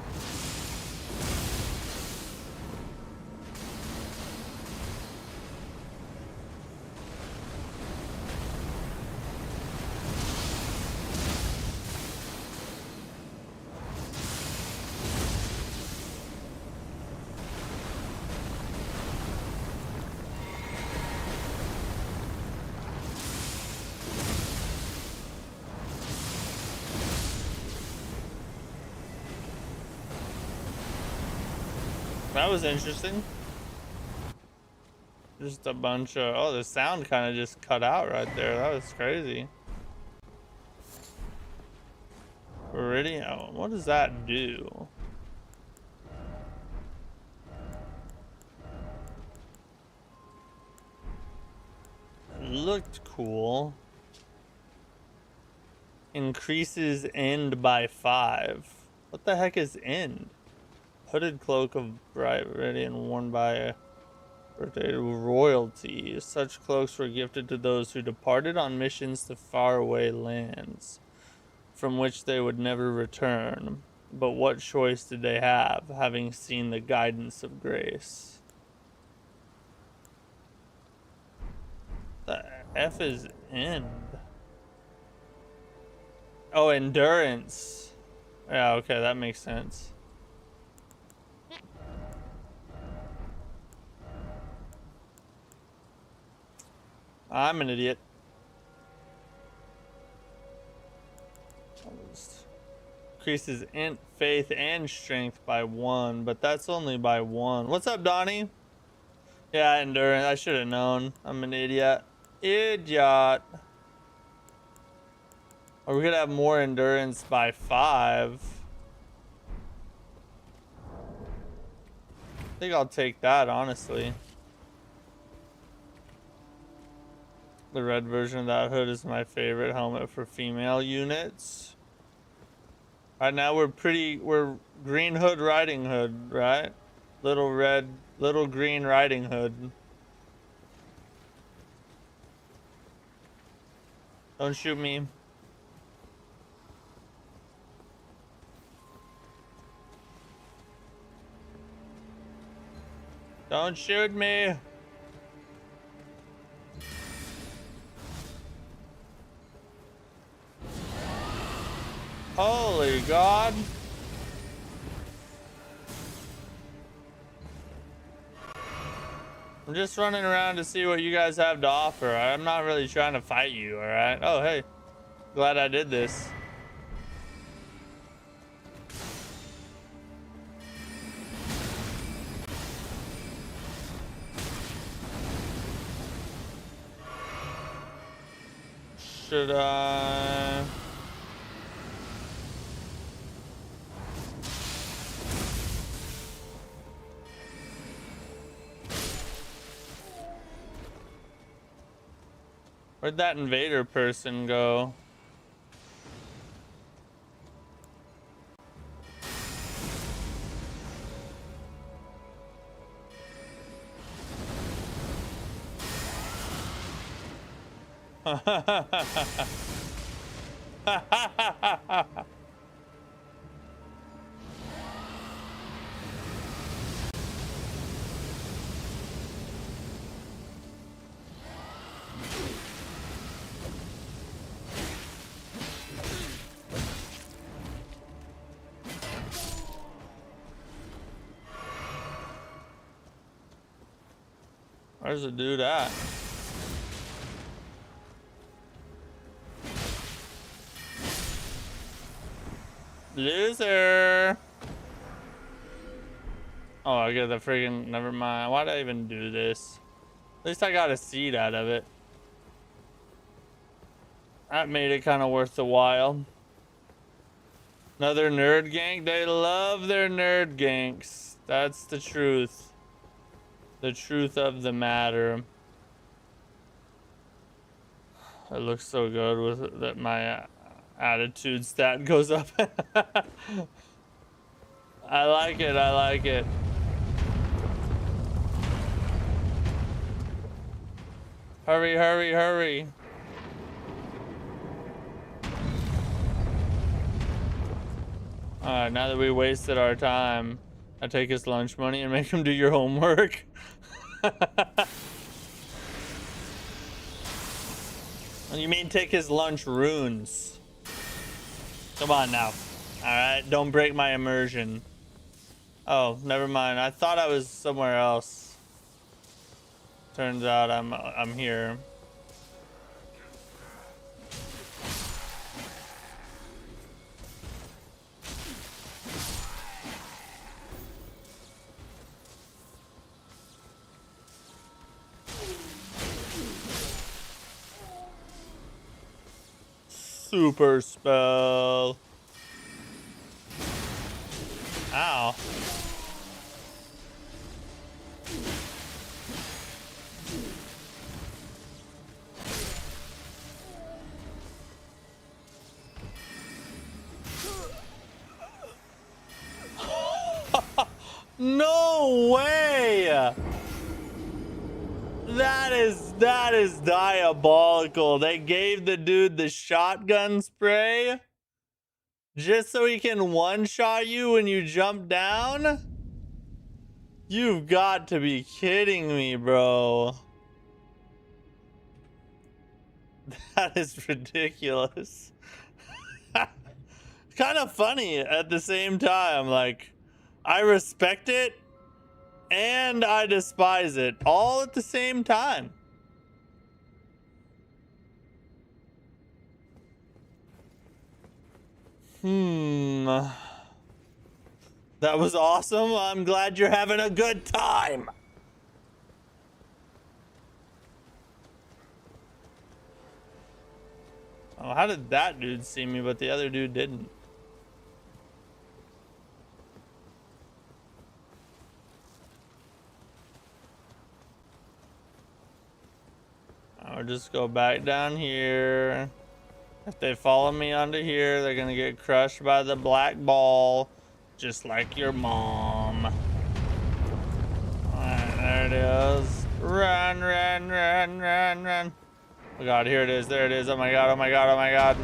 That was interesting. Just a bunch of... Oh, the sound kind of just cut out right there. That was crazy. Viridian. What does that do? It looked cool. Increases end by 5. What the heck is end? Hooded cloak of bright Viridian worn by royalty. Such cloaks were gifted to those who departed on missions to faraway lands, from which they would never return. But what choice did they have, having seen the guidance of grace? The F is end. Oh, endurance. Yeah, okay, that makes sense. I'm an idiot. Increases int, faith, and strength by 1, but that's only by 1. What's up, Donnie? Yeah, endurance. I should have known. I'm an idiot. Idiot. Or we could have more endurance by 5. I think I'll take that, honestly. The red version of that hood is my favorite helmet for female units. Right now we're green hood riding hood, right? Little red, little green riding hood. Don't shoot me. Don't shoot me. Holy God. I'm just running around to see what you guys have to offer. I'm not really trying to fight you, alright? Oh, hey. Glad I did this. Should I... Where'd that invader person go? Where's the dude at? Loser. Oh, I get the freaking. Never mind. Why'd I even do this? At least I got a seed out of it. That made it kind of worth the while. Another nerd gank. They love their nerd ganks. That's the truth. The truth of the matter. It looks so good with that my attitude stat goes up. I like it. I like it. Hurry, hurry, hurry. Alright, now that we wasted our time, I take his lunch money and make him do your homework. You mean take his lunch runes? Come on now. Alright, don't break my immersion. Oh, never mind. I thought I was somewhere else. Turns out I'm here. Super spell. Ow. No way! That is diabolical. They gave the dude the shotgun spray just so he can one-shot you when you jump down? You've got to be kidding me, bro. That is ridiculous. Kind of funny at the same time. Like, I respect it and I despise it all at the same time. That was awesome. I'm glad you're having a good time. Oh, how did that dude see me, but the other dude didn't? I'll just go back down here. If they follow me onto here, they're gonna get crushed by the black ball, just like your mom. Alright, there it is. Run, run, run, run, run. Oh god, here it is. There it is. Oh my god, oh my god, oh my god.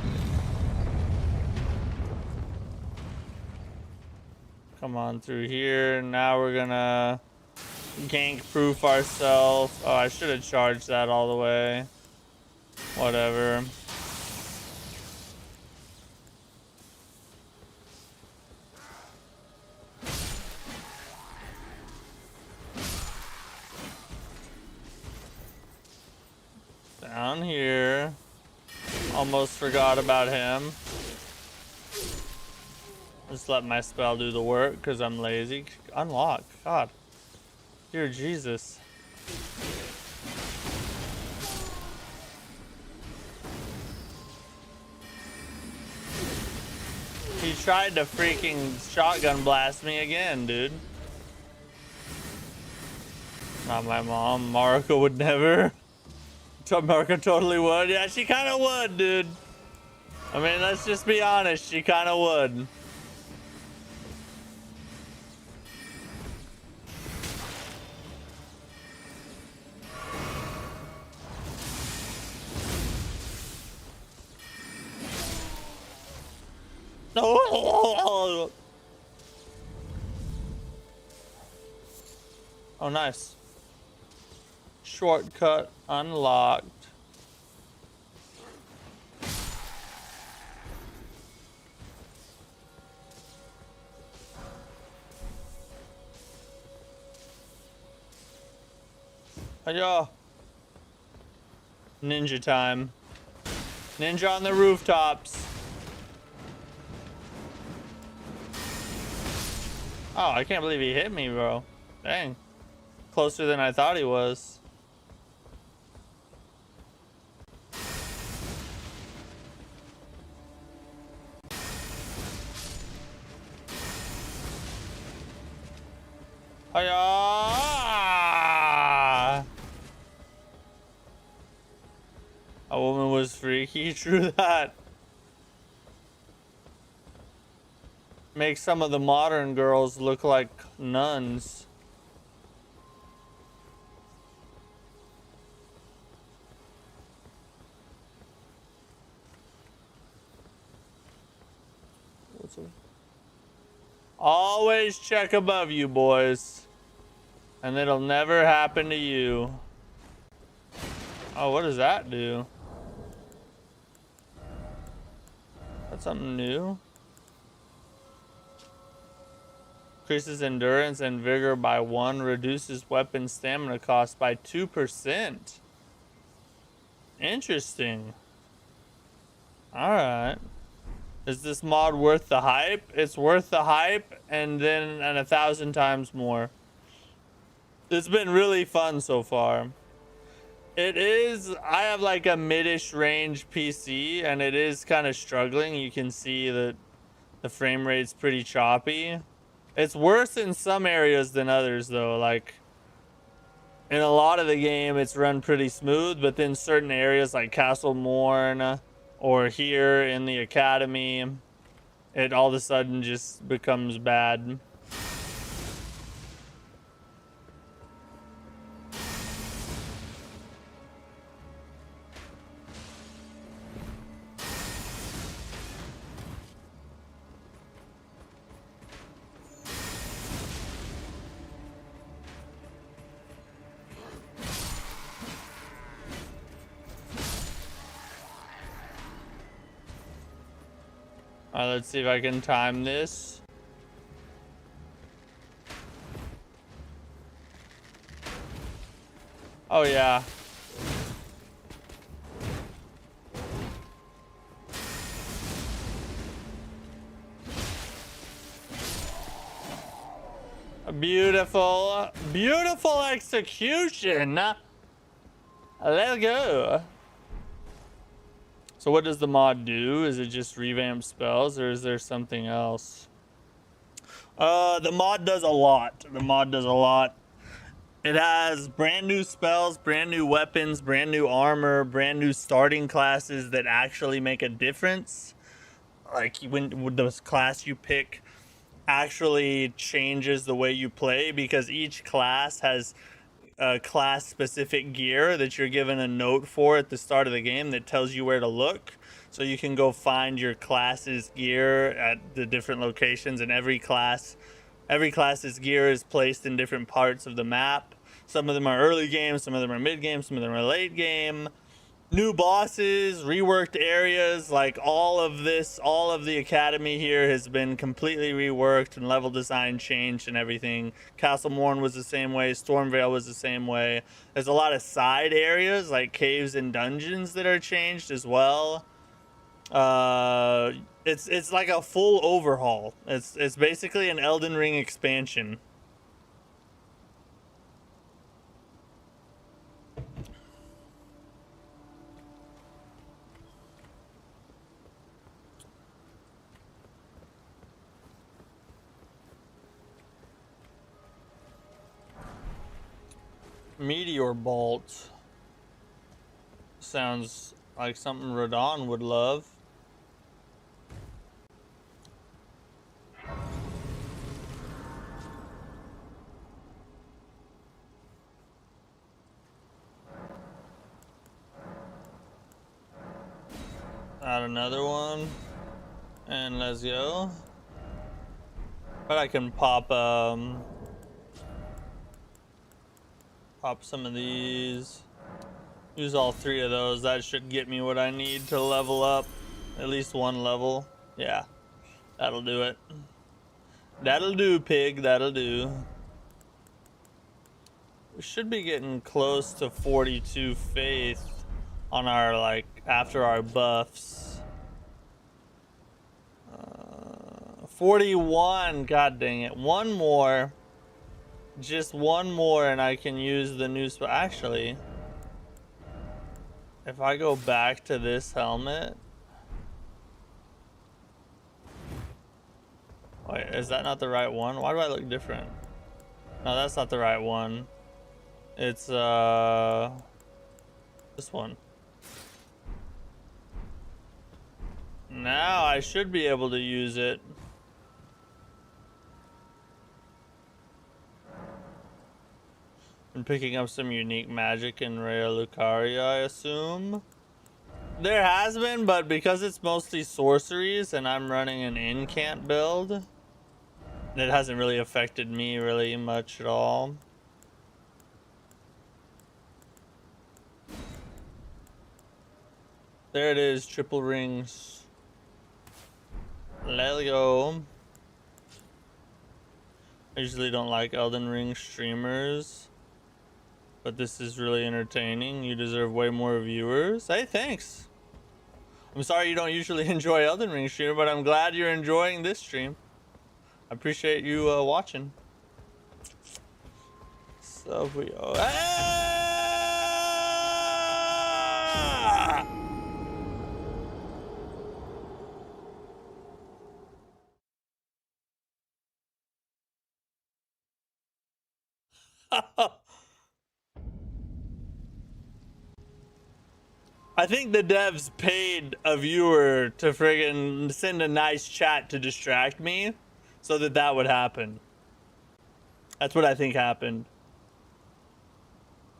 Come on through here. Now we're gonna gank proof ourselves. Oh, I should have charged that all the way. Whatever. Down here. Almost forgot about him. Just let my spell do the work because I'm lazy. Unlock. God. Dear Jesus. He tried to freaking shotgun blast me again, dude. Not my mom. Marika would never. Marika totally would. Yeah, she kind of would, dude. I mean, let's just be honest. She kind of would. Oh, nice. Shortcut unlocked. Hiya. Ninja time. Ninja on the rooftops. Oh, I can't believe he hit me, bro. Dang. Closer than I thought he was. Hiya! A woman was freaky. True that. Makes some of the modern girls look like nuns. What's up? Always check above you, boys. And it'll never happen to you. Oh, what does that do? That's something new. Increases endurance and vigor by 1. Reduces weapon stamina cost by 2%. Interesting. Alright. Is this mod worth the hype? It's worth the hype and then 1,000 times more. It's been really fun so far. It is. I have like a mid-ish range PC and it is kind of struggling. You can see that the frame rate's pretty choppy. It's worse in some areas than others though. Like in a lot of the game it's run pretty smooth, but then certain areas like Castle Morn or here in the academy, it all of a sudden just becomes bad. Alright, let's see if I can time this. Oh yeah. A beautiful, beautiful execution. Let's go. So what does the mod do? Is it just revamp spells or is there something else? The mod does a lot. The mod does a lot. It has brand new spells, brand new weapons, brand new armor, brand new starting classes that actually make a difference. Like when the class you pick actually changes the way you play, because each class has class specific gear that you're given a note for at the start of the game that tells you where to look, so you can go find your class's gear at the different locations. And every class's gear is placed in different parts of the map. Some of them are early game, some of them are mid game, some of them are late game. New bosses, reworked areas, like all of the academy here has been completely reworked and level design changed and everything. Castle Morn was the same way, Stormvale was the same way. There's a lot of side areas like caves and dungeons that are changed as well. It's like a full overhaul. It's basically an Elden Ring expansion. Meteor Bolt sounds like something Radon would love. Add another one and let's go. But I can pop some of these. Use all 3 of those. That should get me what I need to level up. At least 1 level. Yeah. That'll do it. That'll do, pig. That'll do. We should be getting close to 42 faith on our, like, after our buffs. 41, god dang it. One more. Just one more and I can use the new spell. Actually, if I go back to this helmet. Wait, is that not the right one? Why do I look different? No, that's not the right one. It's this one. Now I should be able to use it. I'm picking up some unique magic in Raya Lucaria, I assume. There has been, but because it's mostly sorceries and I'm running an incant build, it hasn't really affected me really much at all. There it is, triple rings. Let's go. I usually don't like Elden Ring streamers, but this is really entertaining. You deserve way more viewers. Hey, thanks. I'm sorry you don't usually enjoy Elden Ring streamer, but I'm glad you're enjoying this stream. I appreciate you watching. So if we I think the devs paid a viewer to friggin' send a nice chat to distract me so that would happen. That's what I think happened.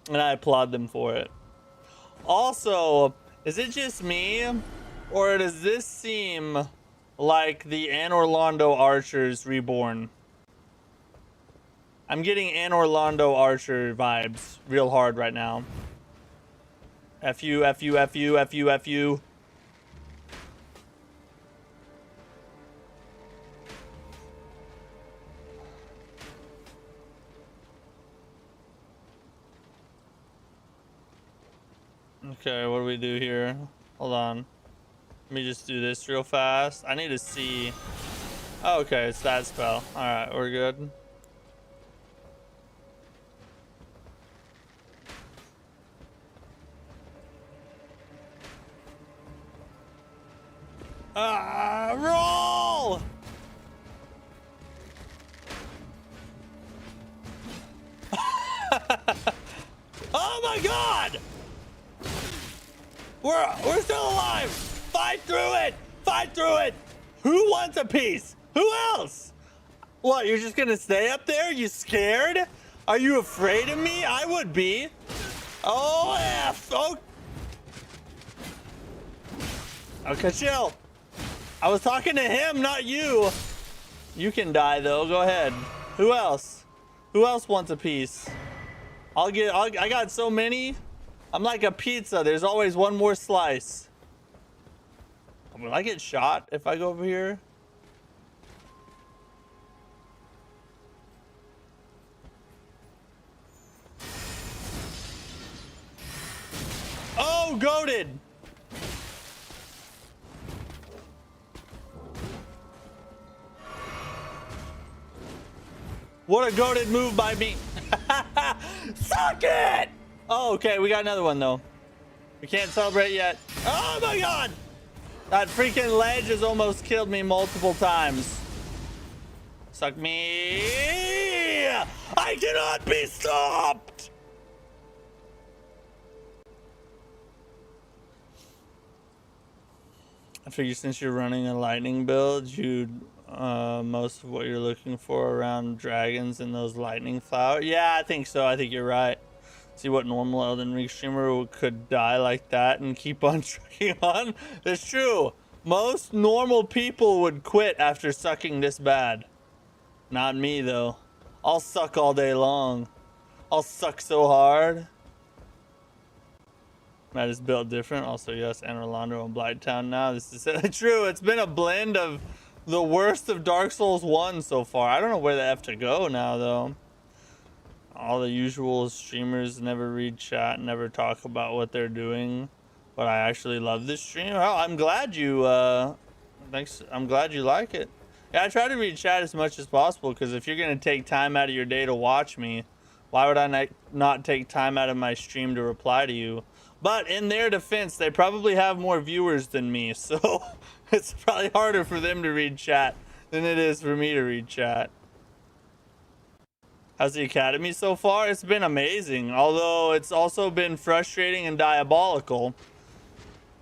And I applaud them for it. Also, is it just me, or does this seem like the Anne Orlando Archers reborn? I'm getting Anne Orlando Archer vibes real hard right now. F you, F you, F you, F you, F you. Okay, what do we do here? Hold on. Let me just do this real fast. I need to see. Oh, okay, it's that spell. Alright, we're good. Roll! Oh my god! We're still alive! Fight through it! Fight through it! Who wants a piece? Who else? What, you're just gonna stay up there? You scared? Are you afraid of me? I would be. Oh, F! Oh. Okay, chill. I was talking to him, not you. You can die though, go ahead. Who else? Who else wants a piece? I got so many. I'm like a pizza, there's always one more slice. Will I get shot if I go over here? Oh, goated! What a goated move by me. Suck it! Oh, okay, we got another one though. We can't celebrate yet. Oh my god! That freaking ledge has almost killed me multiple times. Suck me! I cannot be stopped! I figure since you're running a lightning build, you'd most of what you're looking for around dragons and those lightning flowers. Yeah, I think so. I think you're right. See what normal Elden Ring streamer could die like that and keep on trucking on. It's true. Most normal people would quit after sucking this bad. Not me though. I'll suck all day long. I'll suck so hard. Matt is built different. Also, yes, Anne Orlando and Blighttown now. This is true. It's been a blend of the worst of Dark Souls 1 so far. I don't know where they have to go now, though. all the usual streamers never read chat, never talk about what they're doing, but I actually love this stream. Well, I'm glad you thanks. I'm glad you like it. Yeah, I try to read chat as much as possible, because if you're gonna take time out of your day to watch me, why would I not take time out of my stream to reply to you? But in their defense, they probably have more viewers than me, so it's probably harder for them to read chat than it is for me to read chat. How's the academy so far? It's been amazing, although it's also been frustrating and diabolical,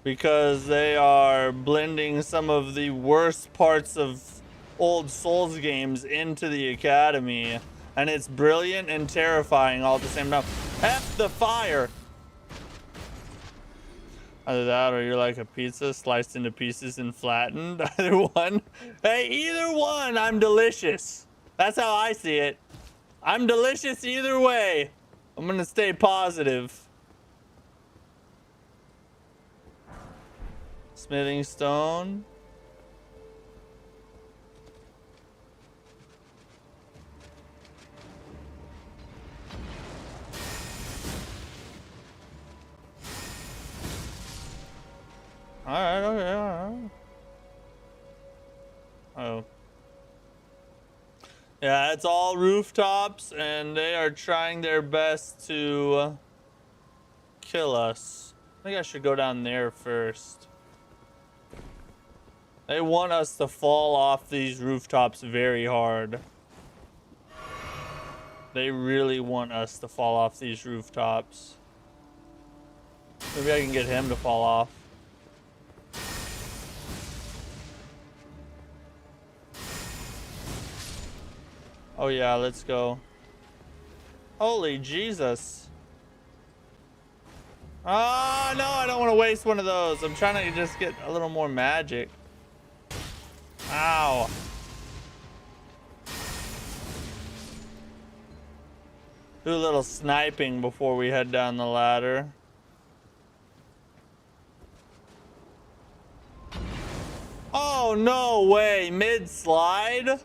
because they are blending some of the worst parts of old Souls games into the academy, and it's brilliant and terrifying all at the same time. F the fire! Either that, or you're like a pizza sliced into pieces and flattened. Either one. Hey, either one, I'm delicious. That's how I see it. I'm delicious either way. I'm gonna stay positive. Smithing stone. Alright, okay, alright. Oh. Yeah, it's all rooftops, and they are trying their best to kill us. I think I should go down there first. They want us to fall off these rooftops very hard. They really want us to fall off these rooftops. Maybe I can get him to fall off. Oh yeah, let's go. Holy Jesus. Oh no, I don't want to waste one of those. I'm trying to just get a little more magic. Ow. Do a little sniping before we head down the ladder. Oh, no way. Mid-slide?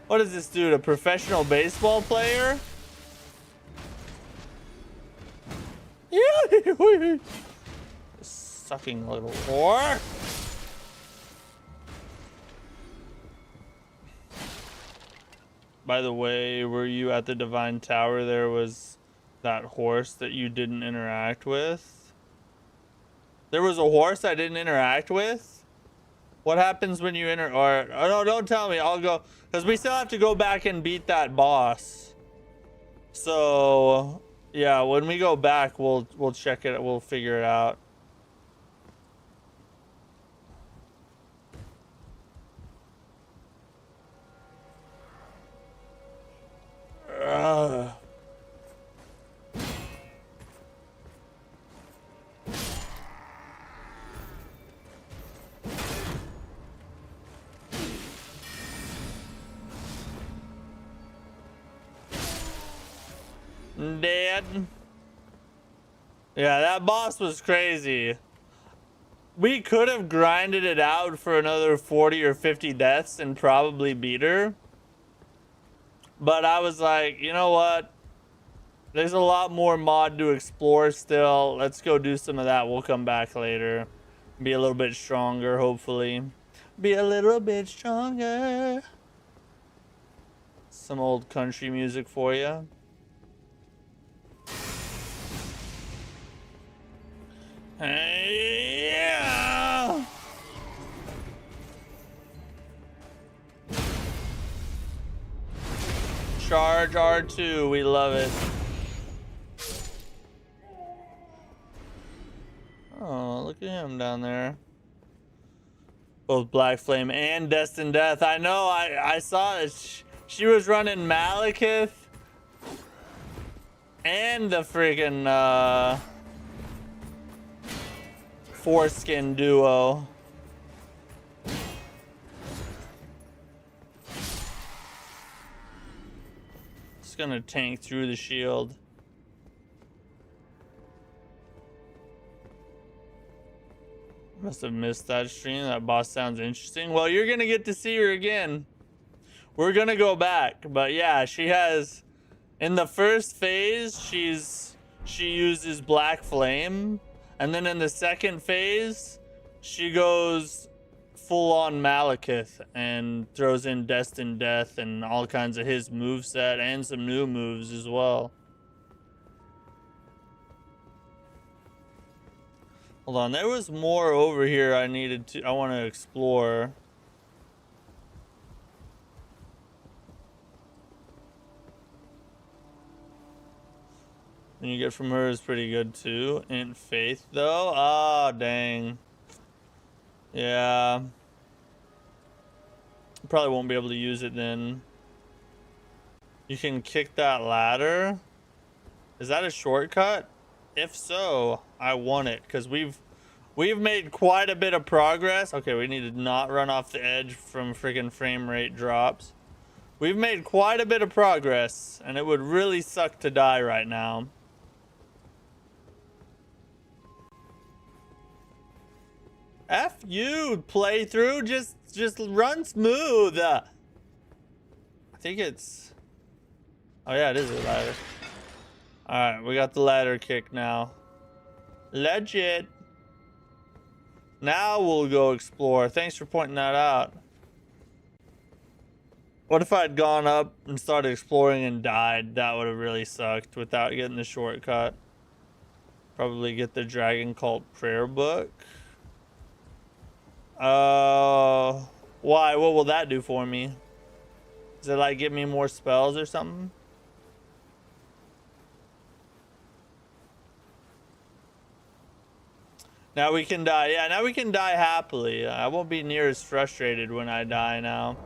What is this dude, a professional baseball player? Sucking little whore. By the way, were you at the Divine Tower? There was that horse that you didn't interact with. There was a horse I didn't interact with? What happens when you oh no, don't tell me. I'll go, because we still have to go back and beat that boss. So yeah, when we go back, we'll check it. We'll figure it out. Dead. Yeah, that boss was crazy. We could have grinded it out for another 40 or 50 deaths and probably beat her. But I was like, you know what? There's a lot more mod to explore still. Let's go do some of that. We'll come back later. Be a little bit stronger, hopefully. Be a little bit stronger. Some old country music for you. Hey, yeah. Charge R2, we love it. Oh, look at him down there. Both Black Flame and Destined Death. I know, I saw it. She was running Malekith and the friggin' foreskin duo. It's gonna tank through the shield. Must have missed that stream. That boss sounds interesting. Well, you're gonna get to see her again. We're gonna go back, but yeah, she has In the first phase, she uses Black Flame, and then in the second phase, she goes full on Malekith and throws in Destined Death and all kinds of his moveset and some new moves as well. Hold on, there was more over here I want to explore. And you get from her is pretty good too. Int Faith though. Ah, dang. Yeah. Probably won't be able to use it then. You can kick that ladder. Is that a shortcut? If so, I want it because we've made quite a bit of progress. Okay, we need to not run off the edge from freaking frame rate drops. We've made quite a bit of progress, and it would really suck to die right now. F you, playthrough. Just run smooth. I think it's... Oh yeah, it is a ladder. Alright, we got the ladder kick now. Legit. Now we'll go explore. Thanks for pointing that out. What if I'd gone up and started exploring and died? That would have really sucked without getting the shortcut. Probably get the Dragon Cult prayer book. Why? What will that do for me? Does it like give me more spells or something? Now we can die. Yeah, now we can die happily. I won't be near as frustrated when I die now.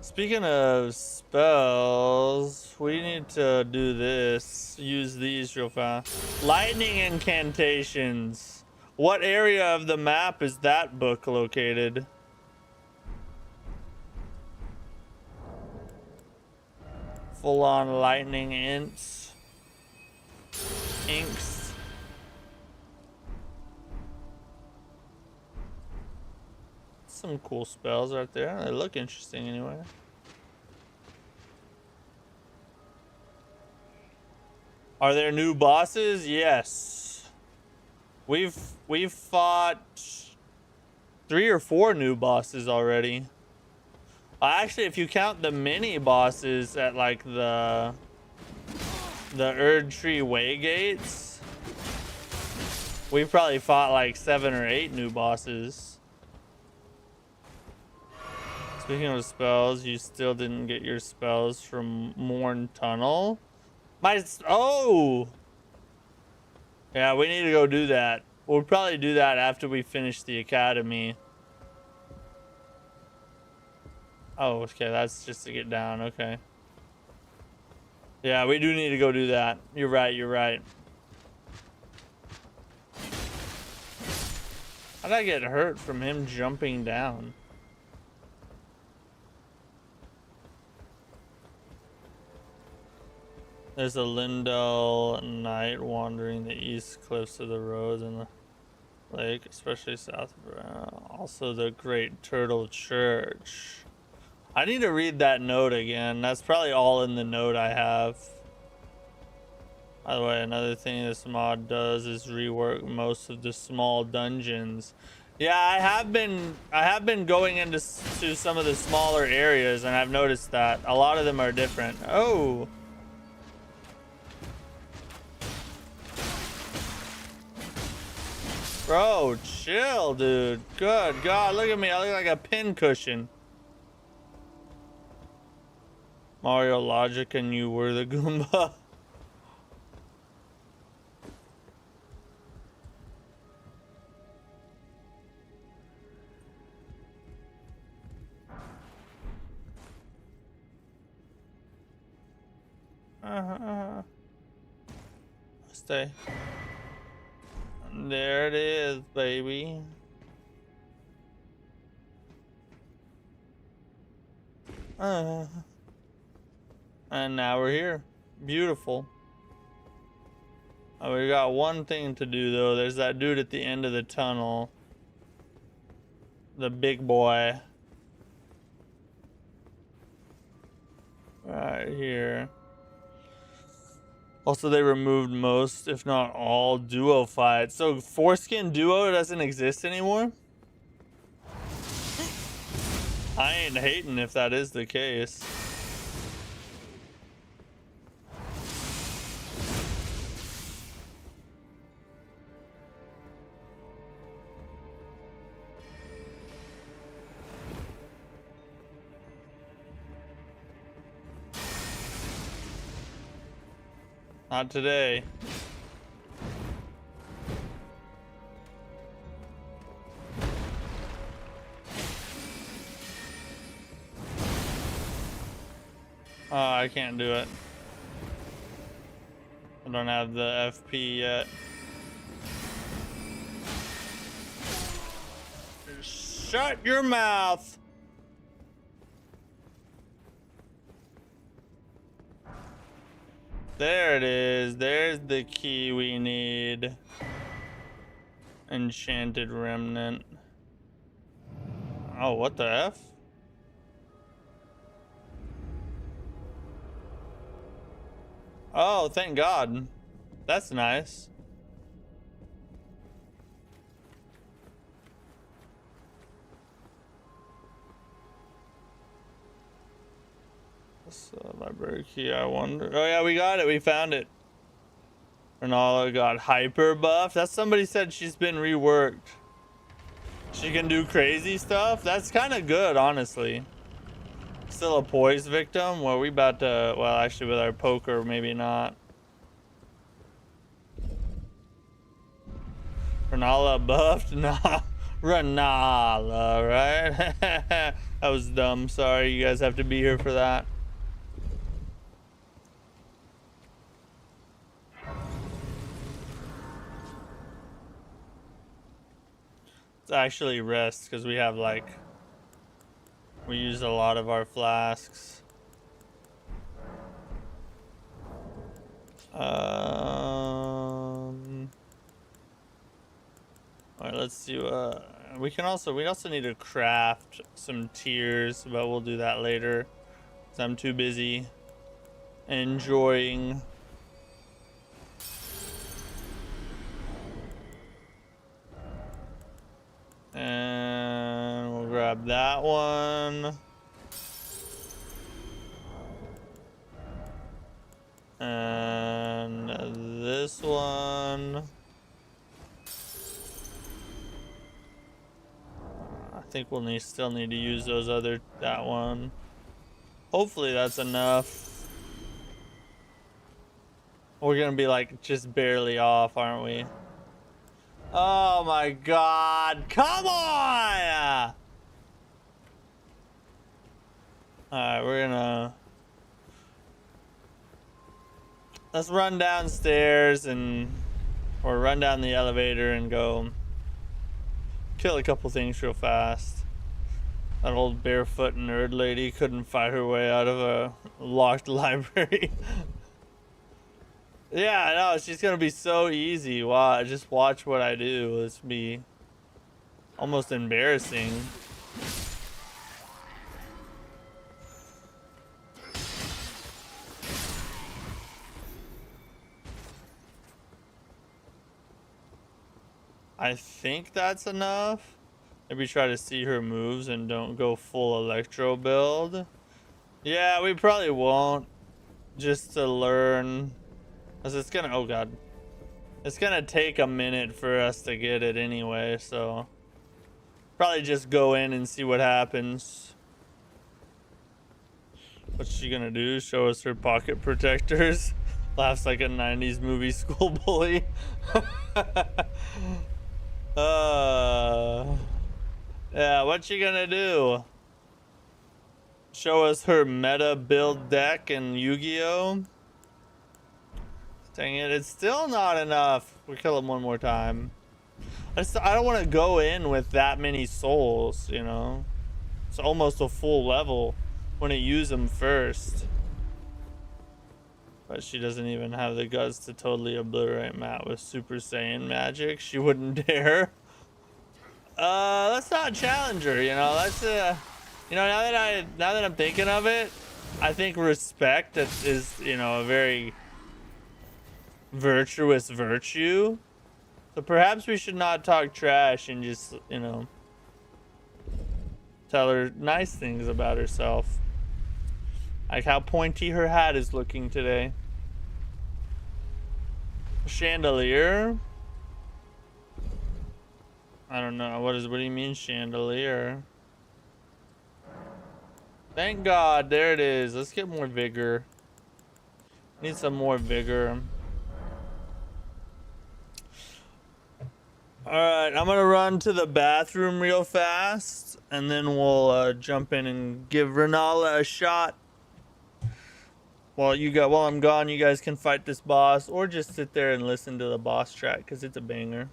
Speaking of spells, we need to do this. Use these real fast. Lightning incantations. What area of the map is that book located? Full on lightning inks. Some cool spells right there. They look interesting anyway. Are there new bosses? Yes. We've fought 3 or 4 new bosses already. Actually, if you count the mini bosses at like the Erd Tree Way gates, we've probably fought like 7 or 8 new bosses. Speaking of spells, you still didn't get your spells from Morn Tunnel. Oh! Yeah, we need to go do that. We'll probably do that after we finish the academy. Oh, okay, that's just to get down, okay. Yeah, we do need to go do that. You're right, you're right. How'd I get hurt from him jumping down? There's a Lindell Knight wandering the east cliffs of the roads and the lake, especially south of also the Great Turtle Church. I need to read that note again. That's probably all in the note I have. By the way, another thing this mod does is rework most of the small dungeons. Yeah, I have been going into some of the smaller areas, and I've noticed that a lot of them are different. Oh. Bro, chill, dude. Good God, look at me. I look like a pin cushion. Mario Logic and you were the Goomba. Stay. There it is, baby. And now we're here. Beautiful. Oh, we got one thing to do though. There's that dude at the end of the tunnel. The big boy. Right here. Also, they removed most, if not all, duo fights. So foreskin duo doesn't exist anymore? I ain't hating if that is the case. Not today. Oh, I can't do it. I don't have the FP yet. Shut your mouth! There it is. There's the key we need. Enchanted remnant. Oh, what the F? Oh, thank God. That's nice. This library key, I wonder. Oh yeah, we got it. We found it. Renala got hyper buff. That's somebody said she's been reworked. She can do crazy stuff. That's kind of good, honestly. Still a poise victim. Well, we about to. Well, actually, with our poker, maybe not. Renala buffed? Nah. Renala, right? That was dumb. Sorry, you guys have to be here for that. It's actually rest because we have like. We used a lot of our flasks. Alright, let's see. We also need to craft some tiers, but we'll do that later. 'Cause I'm too busy enjoying. And we'll grab that one. And this one. I think we'll still need to use that one. Hopefully that's enough. We're gonna be like just barely off, aren't we? Oh my God, come on! Alright, let's run downstairs or run down the elevator and go kill a couple things real fast. That old barefoot nerd lady couldn't fight her way out of a locked library. Yeah, I know, she's gonna be so easy. Wow, just watch what I do. It's be almost embarrassing. I think that's enough. Maybe try to see her moves and don't go full electro build. Yeah, we probably won't. Just to learn. Cause it's gonna, oh God. It's gonna take a minute for us to get it anyway, so. Probably just go in and see what happens. What's she gonna do? Show us her pocket protectors? Laughs like a 90s movie school bully. Yeah, what's she gonna do? Show us her meta build deck in Yu-Gi-Oh? Dang it, it's still not enough. We'll kill him one more time. I don't want to go in with that many souls, you know? It's almost a full level when you use them first. But she doesn't even have the guts to totally obliterate Matt with Super Saiyan magic. She wouldn't dare. Let's not challenge her, you know? Let's, you know, now that I'm thinking of it, I think respect is, you know, a very Virtuous virtue? So perhaps we should not talk trash and just, you know, tell her nice things about herself. Like how pointy her hat is looking today. Chandelier? I don't know. What do you mean chandelier? Thank God. There it is. Let's get more vigor. Need some more vigor. Alright, I'm gonna run to the bathroom real fast, and then we'll jump in and give Renala a shot. While I'm gone, you guys can fight this boss, or just sit there and listen to the boss track, because it's a banger.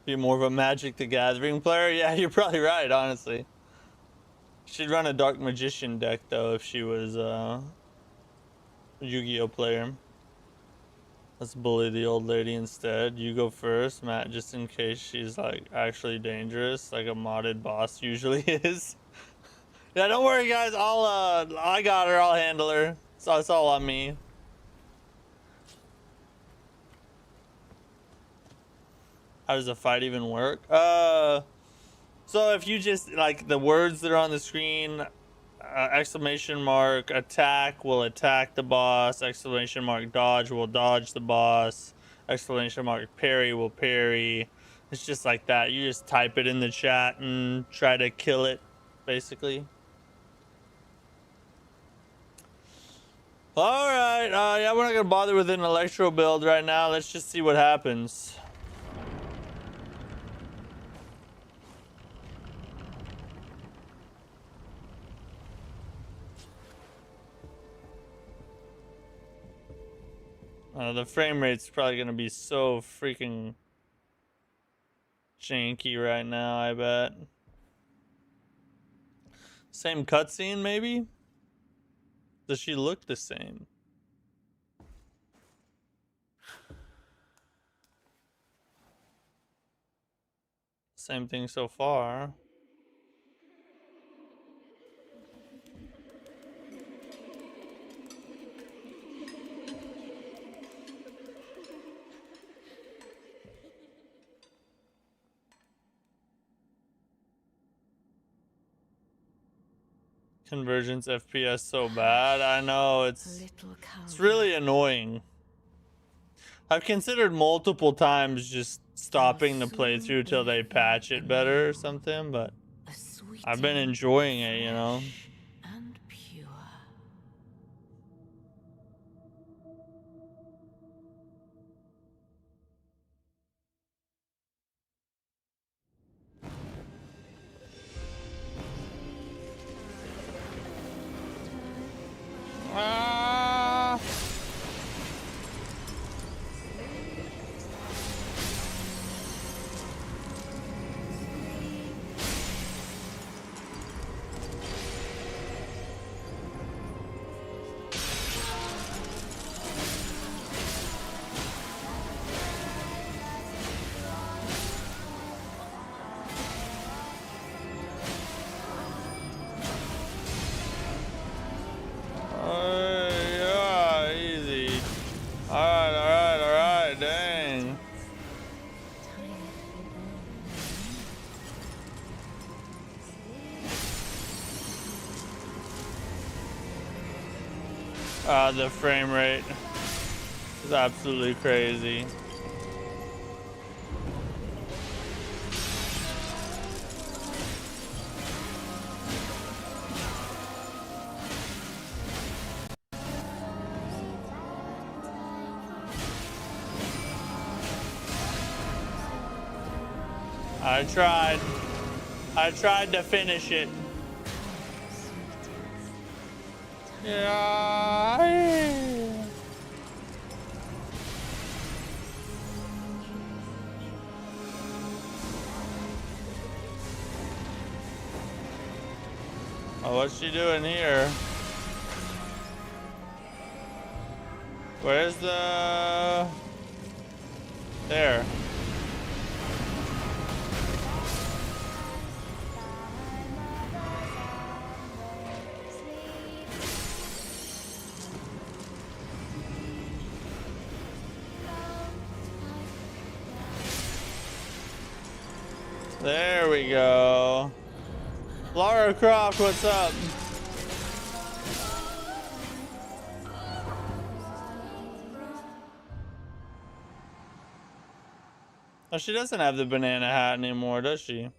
Be more of a Magic the Gathering player? Yeah, you're probably right, honestly. She'd run a Dark Magician deck, though, if she was a Yu-Gi-Oh player. Let's bully the old lady instead. You go first, Matt, just in case she's, like, actually dangerous, like a modded boss usually is. Yeah, don't worry, guys. I got her. I'll handle her. So it's all on me. How does a fight even work? So if you just, like, the words that are on the screen, exclamation mark attack will attack the boss, exclamation mark dodge will dodge the boss, exclamation mark parry will parry. It's just like that. You just type it in the chat and try to kill it, basically. All right. Yeah, we're not gonna bother with an electro build right now. Let's just see what happens. The frame rate's probably gonna be so freaking janky right now, I bet. Same cutscene, maybe? Does she look the same? Same thing so far. Convergence FPS so bad. I know it's really annoying. I've considered multiple times just stopping the playthrough till they patch it better or something, but I've been enjoying it, you know.
And pure.
Ah. Yeah, easy. Alright, dang. The frame rate is absolutely crazy. I tried to finish it. Yeah. Oh, what's she doing here? Where's the... There. There we go. Lara Croft, what's up? Oh, she doesn't have the banana hat anymore, does she?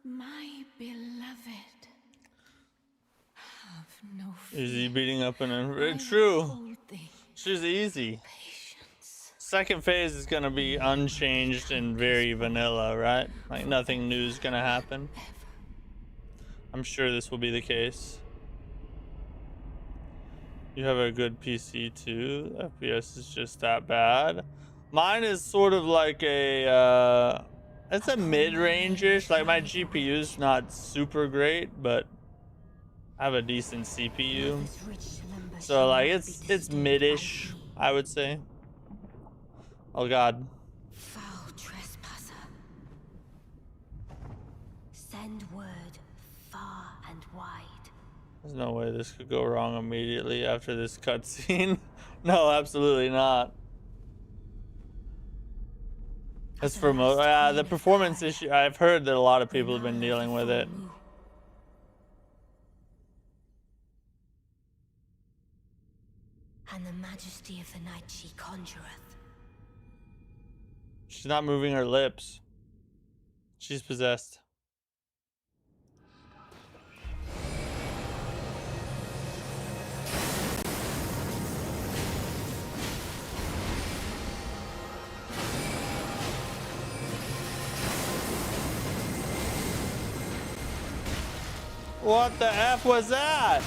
My beloved, have no fear.
Easy beating up an true.
Hold thee.
She's easy.
Patience.
Second phase is gonna be unchanged and very vanilla, right? Like nothing new is gonna happen. I'm sure this will be the case. You have a good PC too. FPS is just that bad. Mine is sort of like a it's a mid-range-ish. Like my GPU is not super great, but I have a decent CPU. So like it's mid-ish, I would say. Oh god.
Foul trespasser. Send word far and wide.
There's no way this could go wrong immediately after this cutscene. No, absolutely not. As for the performance issue, I've heard that a lot of people have been dealing with it.
And the majesty of the night she conjureth.
She's not moving her lips. She's possessed. What the F was that?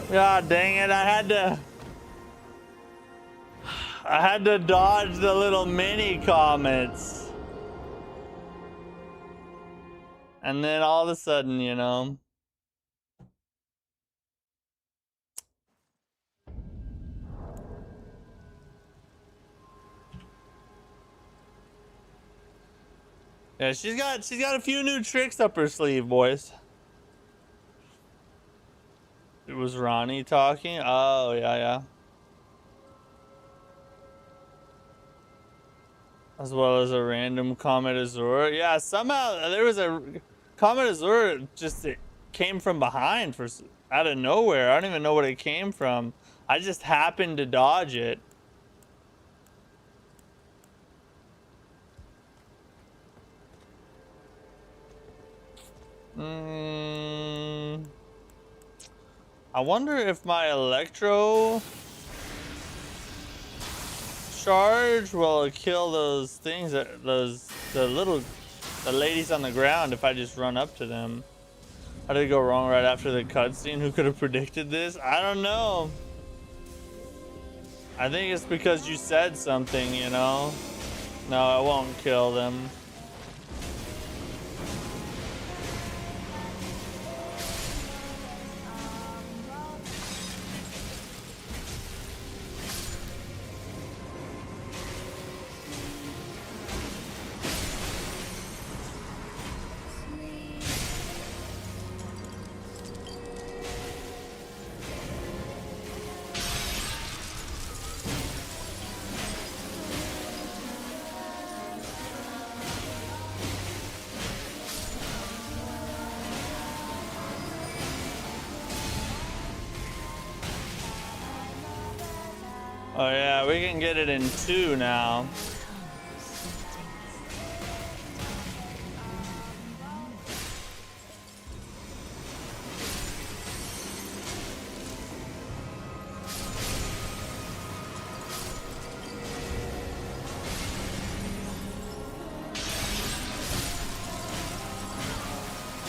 God dang it, I had to dodge the little mini comments. And then all of a sudden, you know. Yeah, she's got a few new tricks up her sleeve, boys. It was Ronnie talking. Oh, yeah. As well as a random Comet Azure. Yeah, somehow there was a Comet Azure just it came from behind for out of nowhere. I don't even know what it came from. I just happened to dodge it. I wonder if my Electro charge will kill those things that the ladies on the ground if I just run up to them. How did it go wrong right after the cutscene? Who could have predicted this? I don't know. I think it's because you said something, you know? No, I won't kill them. Oh yeah, we can get it in 2 now.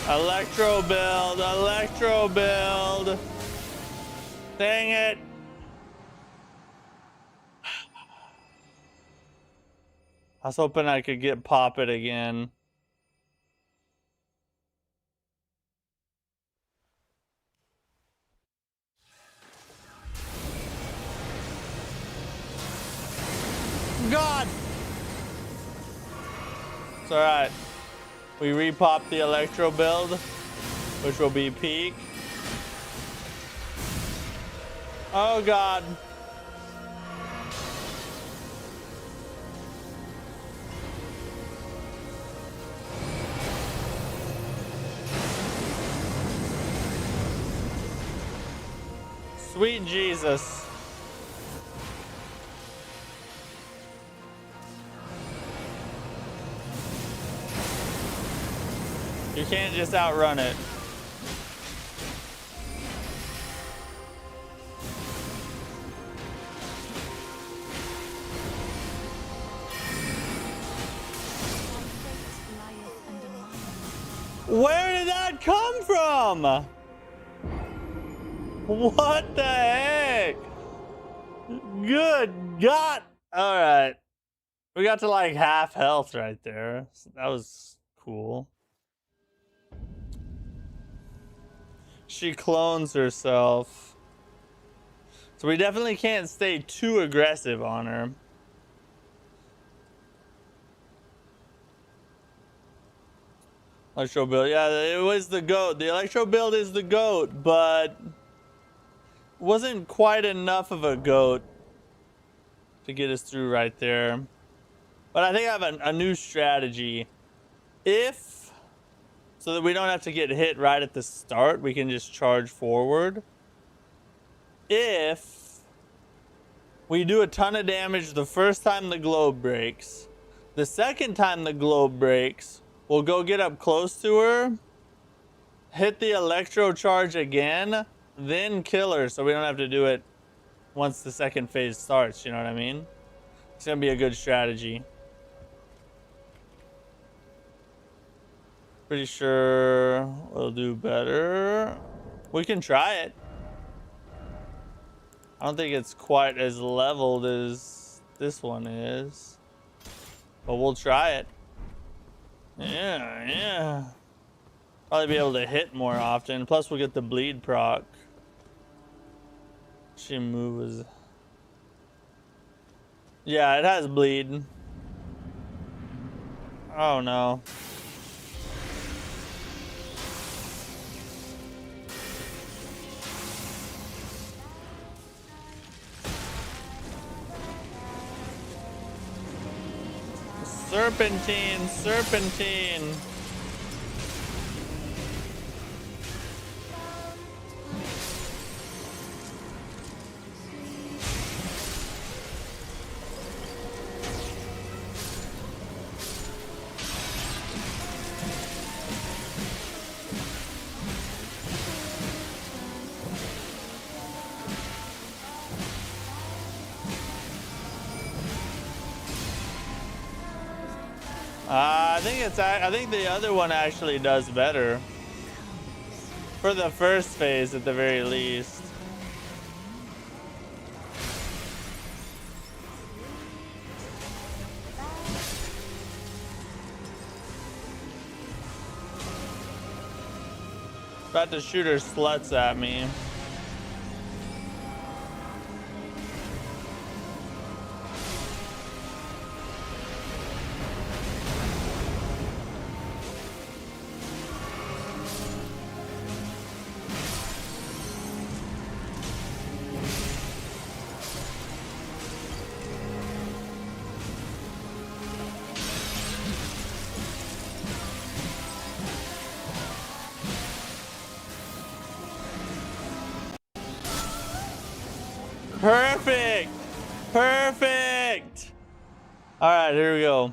Electro build. Dang it. I was hoping I could get pop it again. God! It's alright. We repop the Electro build, which will be peak. Oh God. Sweet Jesus. You can't just outrun it. Where did that come from? What the heck? Good God. All right. We got to like half health right there. So that was cool. She clones herself. So we definitely can't stay too aggressive on her. Electro build. Yeah, it was the GOAT. The Electro build is the GOAT, but wasn't quite enough of a GOAT to get us through right there. But I think I have a new strategy. So that we don't have to get hit right at the start, we can just charge forward. If we do a ton of damage the first time the globe breaks, the second time the globe breaks, we'll go get up close to her, hit the electro charge again, then kill her so we don't have to do it once the second phase starts, you know what I mean? It's gonna be a good strategy. Pretty sure we'll do better. We can try it. I don't think it's quite as leveled as this one is, but we'll try it. Yeah. Probably be able to hit more often. Plus, we'll get the bleed proc. She moves. Yeah, it has bleed. Oh no. Serpentine, serpentine. I think the other one actually does better. For the first phase at the very least. About to shoot her sluts at me. Perfect! Perfect! Alright, here we go.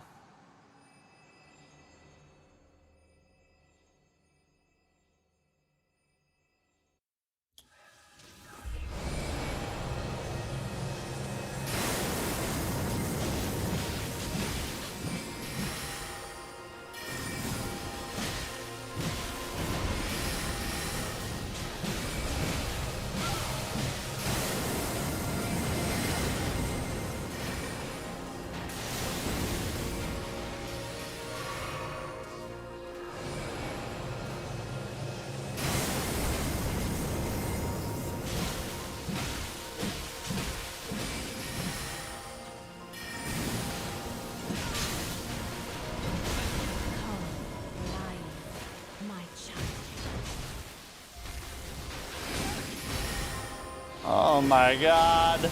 Oh my god.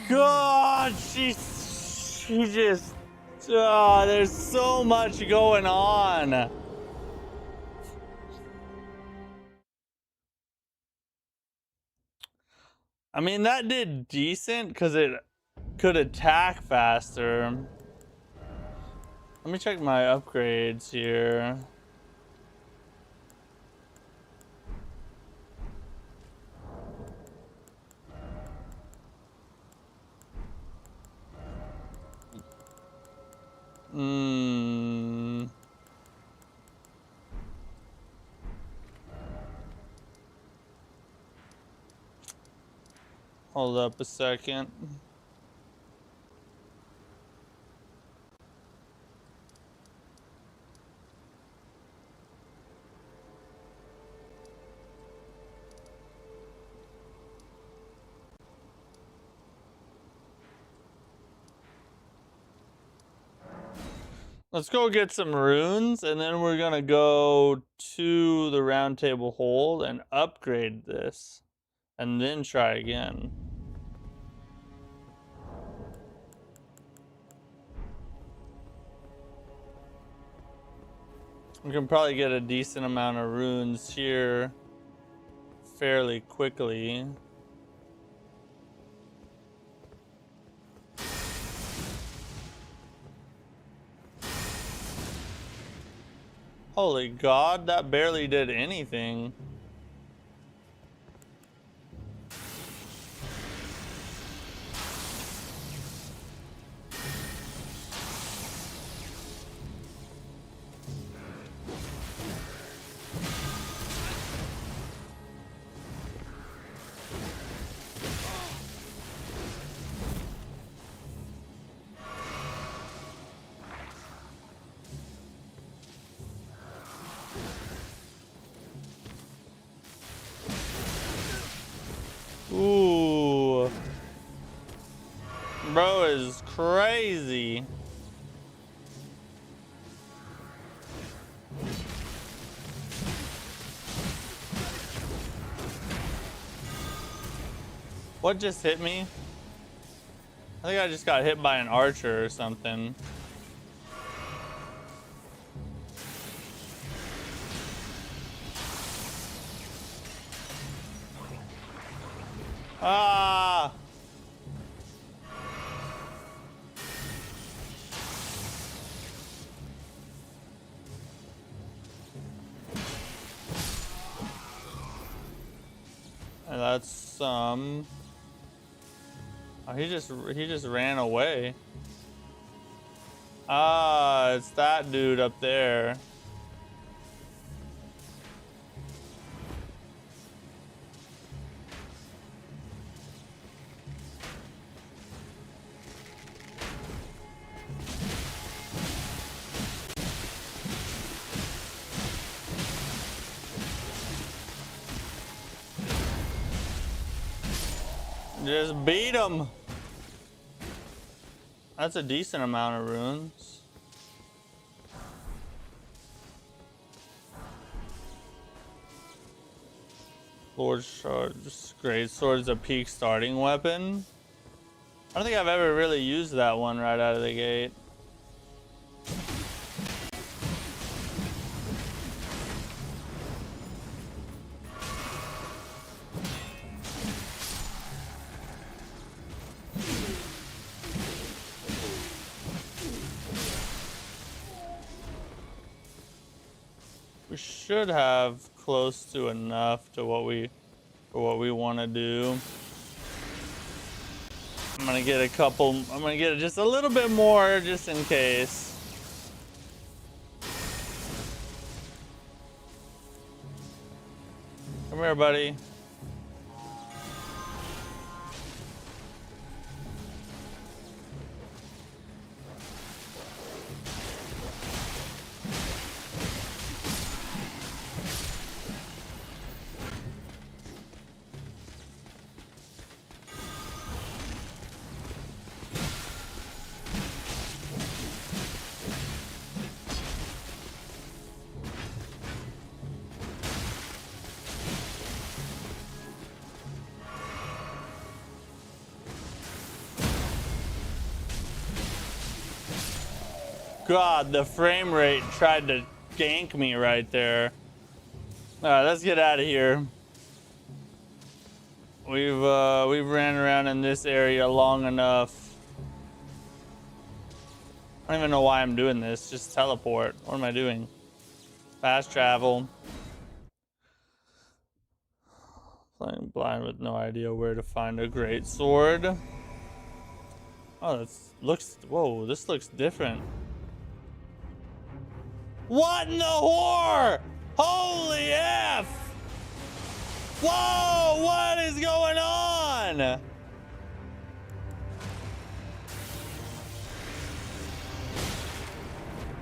God, she just, oh, there's so much going on. I mean, that did decent because it could attack faster. Let me check my upgrades here. Hold up a second. Let's go get some runes, and then we're gonna go to the round table hold and upgrade this, and then try again. We can probably get a decent amount of runes here fairly quickly. Holy God, that barely did anything. bro is crazy. What just hit me? I think I just got hit by an archer or something. Ah! And that's Oh, he just ran away. Ah, it's that dude up there. Just beat him. That's a decent amount of runes. Lord Shard's Great Sword's a peak starting weapon. I don't think I've ever really used that one right out of the gate. We should have close to enough to what we want to do. I'm gonna get just a little bit more just in case. Come here, buddy. God, the frame rate tried to gank me right there. Alright, let's get out of here. We've ran around in this area long enough. I don't even know why I'm doing this. Just teleport. What am I doing? Fast travel. Playing blind with no idea where to find a great sword. Oh, whoa, this looks different. What in the whore? Holy F! Whoa, what is going on?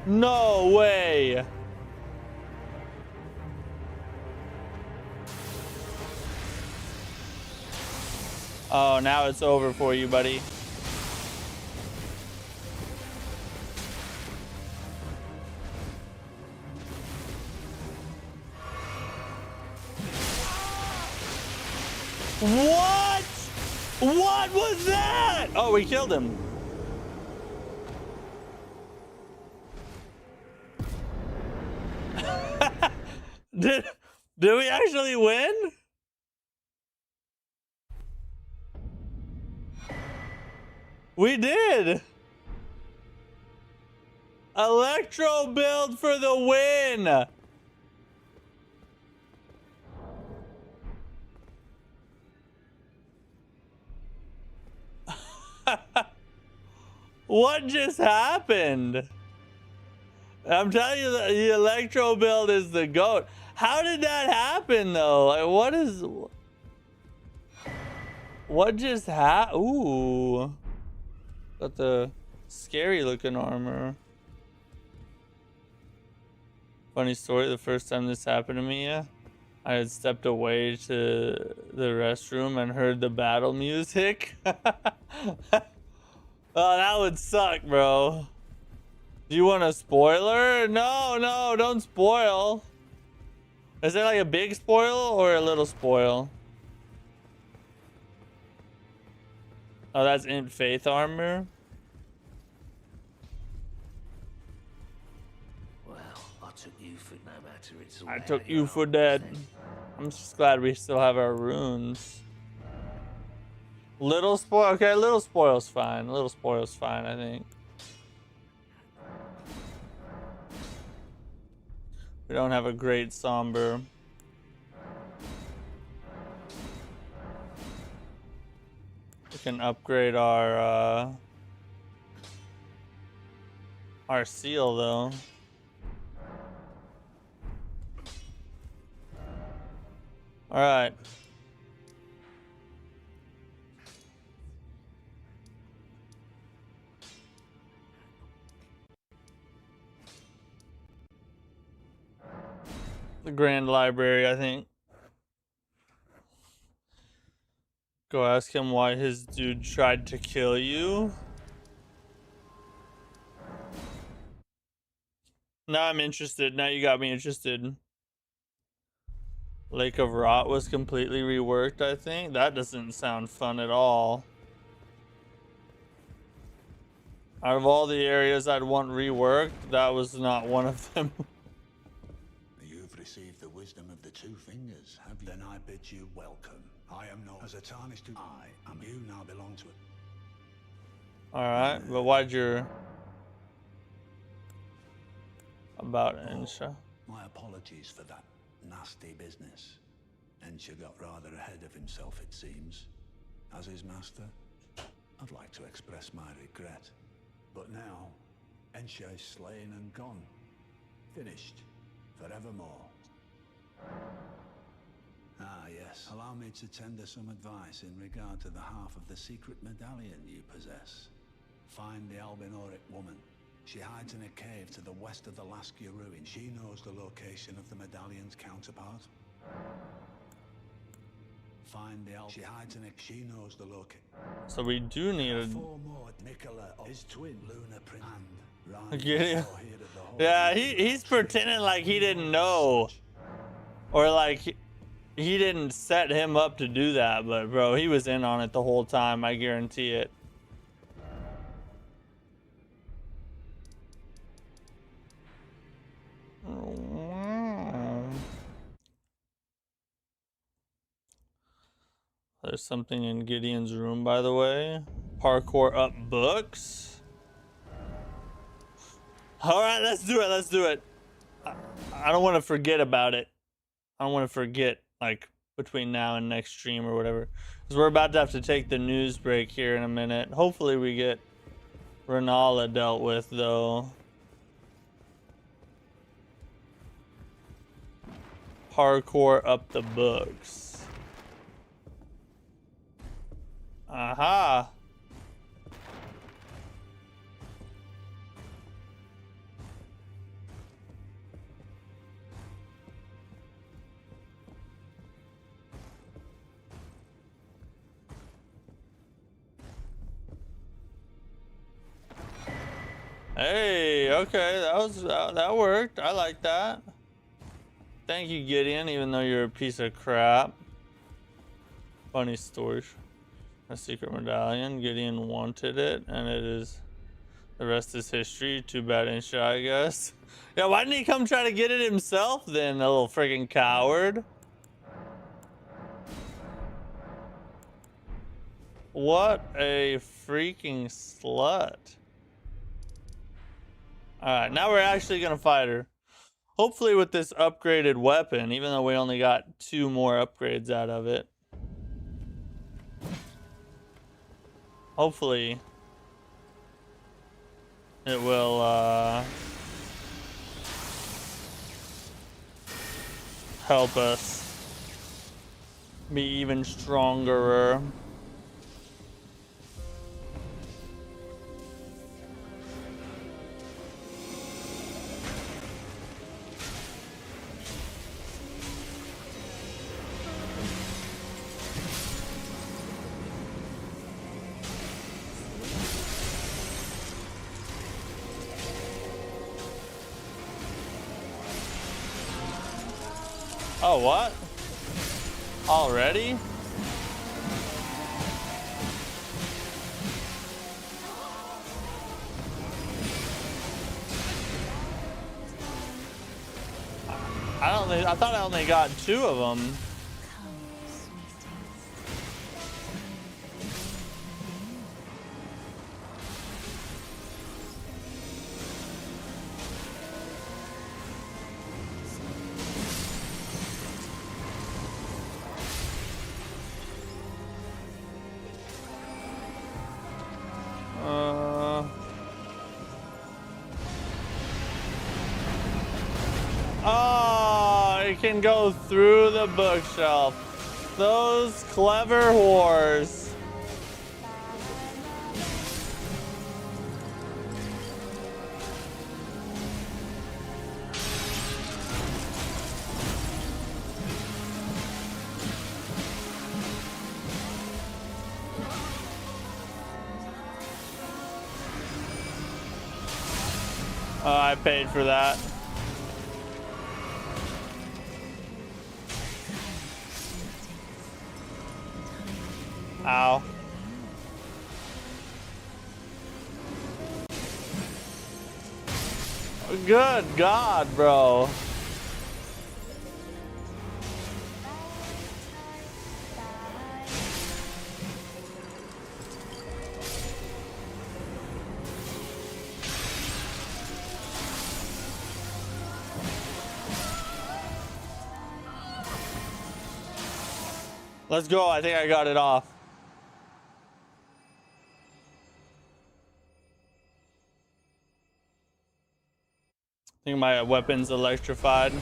No way. Oh, now it's over for you, buddy. What? What was that? Oh, we killed him. Did we actually win? We did. Electro build for the win. What just happened? I'm telling you, the electro build is the GOAT. How did that happen though? Like, what just happened? Ooh, got the scary looking armor. Funny story, the first time this happened to me, I had stepped away to the restroom and heard the battle music. Oh, that would suck, bro. Do you want a spoiler? No, no, don't spoil. Is there like a big spoil or a little spoil? Oh, that's in faith armor.
Well, I took you for no matter it's
I
where
took you
you're
for
all
dead.
set.
I'm just glad we still have our runes. Little spoil. Okay, little spoil's fine. Little spoil's fine, I think. We don't have a great somber. We can upgrade our seal though. All right. The Grand Library, I think. Go ask him why his dude tried to kill you. Now I'm interested. Now you got me interested. Lake of Rot was completely reworked, I think. That doesn't sound fun at all. Out of all the areas I'd want reworked, that was not one of them.
You've received the wisdom of the two fingers, have you? Then I bid you welcome. I am not as a tarnished to I am you now belong to it.
Alright, but why'd your about Ensha?
My apologies for that nasty business. Ensha got rather ahead of himself, it seems. As his master, I'd like to express my regret. But now, Ensha is slain and gone. Finished. Forevermore. Ah, yes. Allow me to tender some advice in regard to the half of the secret medallion you possess. Find the Albinoric woman. She hides in a cave to the west of the Laskia ruin. She knows the location of the medallion's counterpart. Find the She hides in a She knows the location.
So we do need a
Four more. Nicola, his twin, Luna Prince, and Ryan.
Gideon. Yeah, he's pretending like he didn't know. Or like he didn't set him up to do that, but bro, he was in on it the whole time, I guarantee it. There's something in Gideon's room, by the way. Parkour up books. All right, let's do it. Let's do it. I don't want to forget about it. I don't want to forget, like, between now and next stream or whatever. Because we're about to have to take the news break here in a minute. Hopefully we get Renala dealt with, though. Parkour up the books. Aha. Hey, okay, that worked. I like that. Thank you, Gideon, even though you're a piece of crap. Funny story. A secret medallion. Gideon wanted it, and it is. The rest is history. Too bad, ain't shy, I guess. Yeah, why didn't he come try to get it himself then, a little freaking coward? What a freaking slut. Alright, now we're actually gonna fight her. Hopefully with this upgraded weapon, even though we only got 2 more upgrades out of it. Hopefully it will help us be even stronger. Oh, what? Already? I thought I only got 2 of them. Oh, it can go through the bookshelf. Those clever whores. Oh, I paid for that. Ow. Good God, bro. Let's go. I think I got it off. I think my weapon's electrified.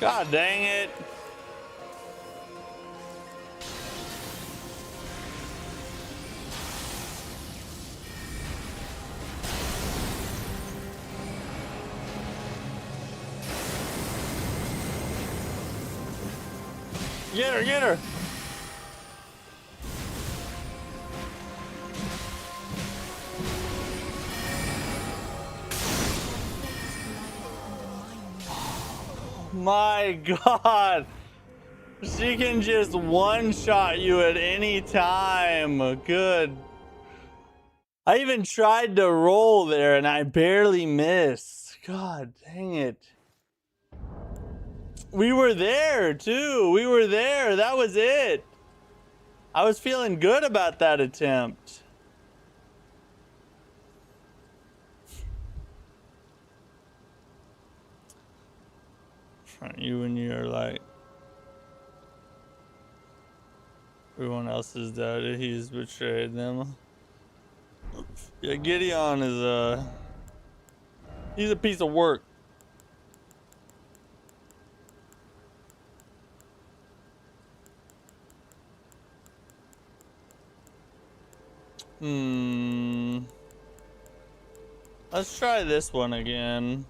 God dang it. Get her, get her. My God. She can just one-shot you at any time. Good. I even tried to roll there and I barely missed. God dang it. We were there too. We were there. That was it. I was feeling good about that attempt. You and you're like everyone else is dead. He's betrayed them. Yeah, Gideon is he's a piece of work. Let's try this one again.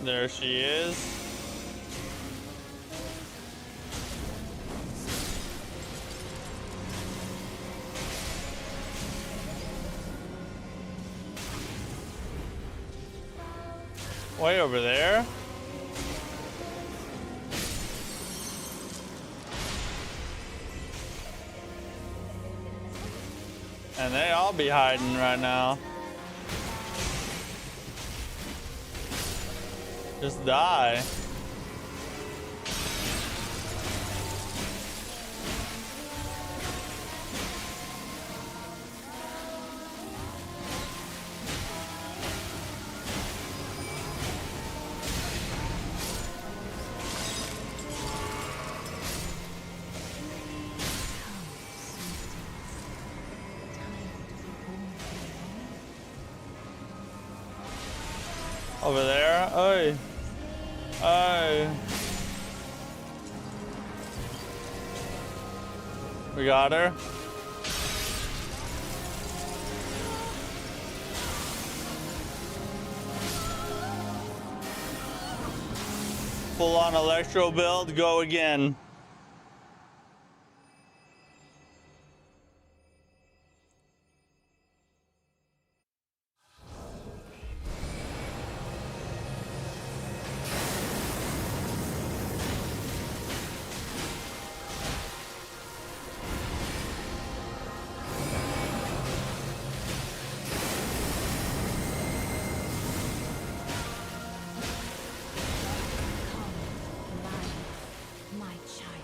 There she is. Way over there. And they all be hiding right now. Just die. Over there. Oi. Oi. We got her. Full on electro build, go again.
My child.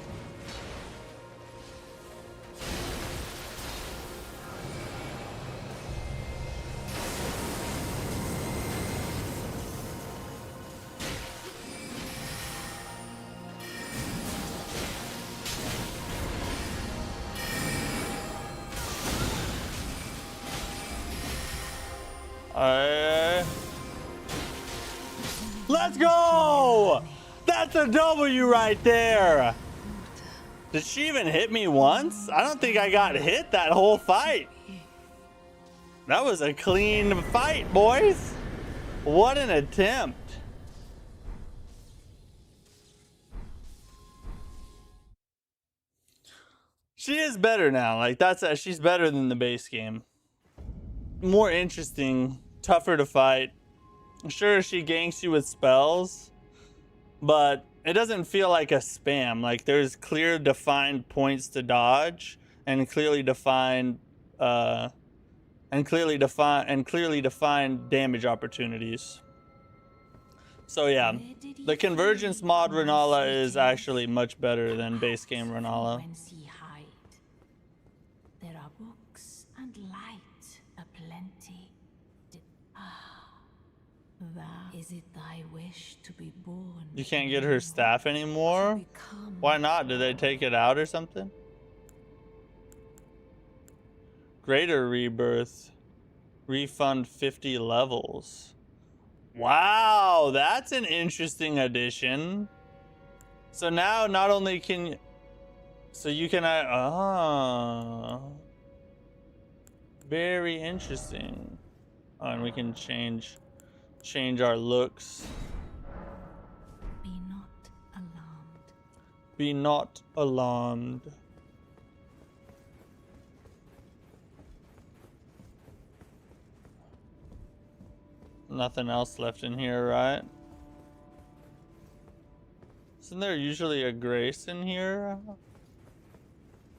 Let's go! That's a W right there. Did she even hit me once? I don't think I got hit that whole fight. That was a clean fight, boys. What an attempt. She is better now. Like, she's better than the base game. More interesting, tougher to fight. Sure, she ganks you with spells, but it doesn't feel like a spam. Like, there's clear defined points to dodge and clearly defined damage opportunities. So yeah, the Convergence mod Renala is actually much better than base game Renala.
There are books and light aplenty. Is it thy wish to be born?
You can't get her staff anymore? Why not? Did they take it out or something? Greater rebirth. Refund 50 levels. Wow, that's an interesting addition. So now not only can you... So you can... very interesting. Oh, and we can change our looks.
Be not alarmed.
Be not alarmed. Nothing else left in here, right? Isn't there usually a grace in here?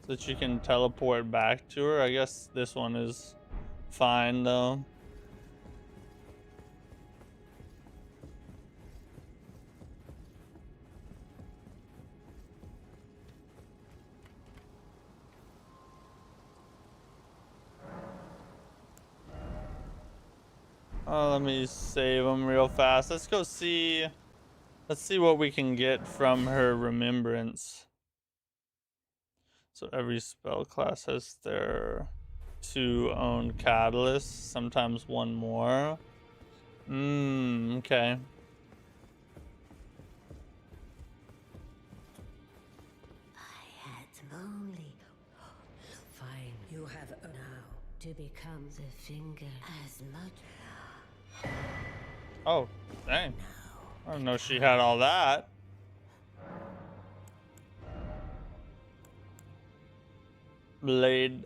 So that you can teleport back to her? I guess this one is fine, though. Oh, let me save them real fast. Let's go see. Let's see what we can get from her remembrance. So every spell class has their 2 own catalysts, sometimes 1 more. Okay.
I had only fine. You have now to become the finger as much.
Oh, dang. I didn't know she had all that. Blade,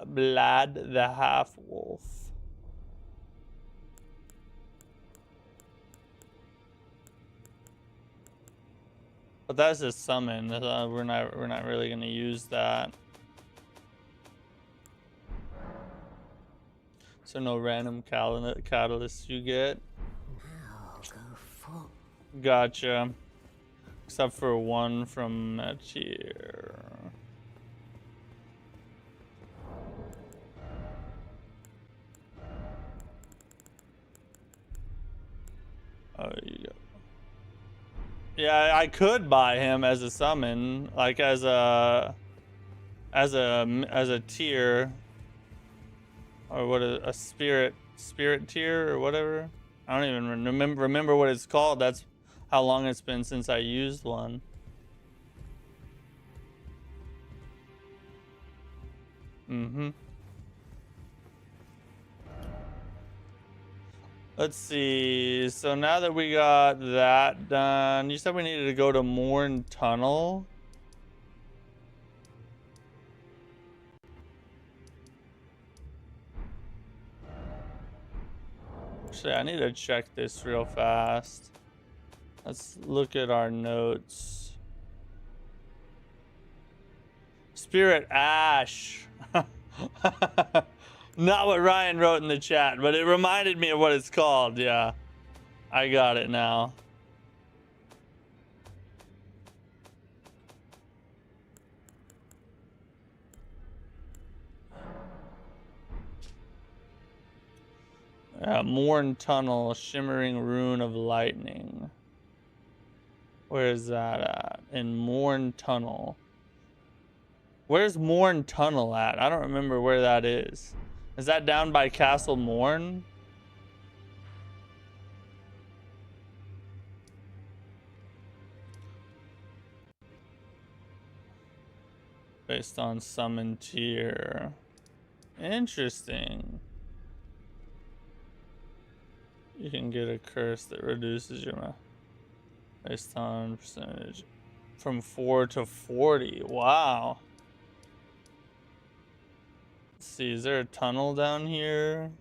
Blad the Half-Wolf. But that's a summon. We're not really gonna use that. So no random catalysts you get.
Now go full.
Gotcha. Except for one from that tier. Oh, you go. Yeah, I could buy him as a summon, like as a tier, or what a spirit tier or whatever. I don't even remember what it's called. That's how long it's been since I used one. Let's see. So now that we got that done, you said we needed to go to Morn Tunnel. Actually, I need to check this real fast. Let's look at our notes. Spirit Ash. Not what Ryan wrote in the chat, but it reminded me of what it's called. Yeah, I got it now. Morn Tunnel, Shimmering Rune of Lightning. Where is that at? In Morn Tunnel. Where's Morn Tunnel at? I don't remember where that is. Is that down by Castle Morn? Based on summon tier. Interesting. You can get a curse that reduces your based on percentage from 4 to 40. Wow. Let's see, is there a tunnel down here?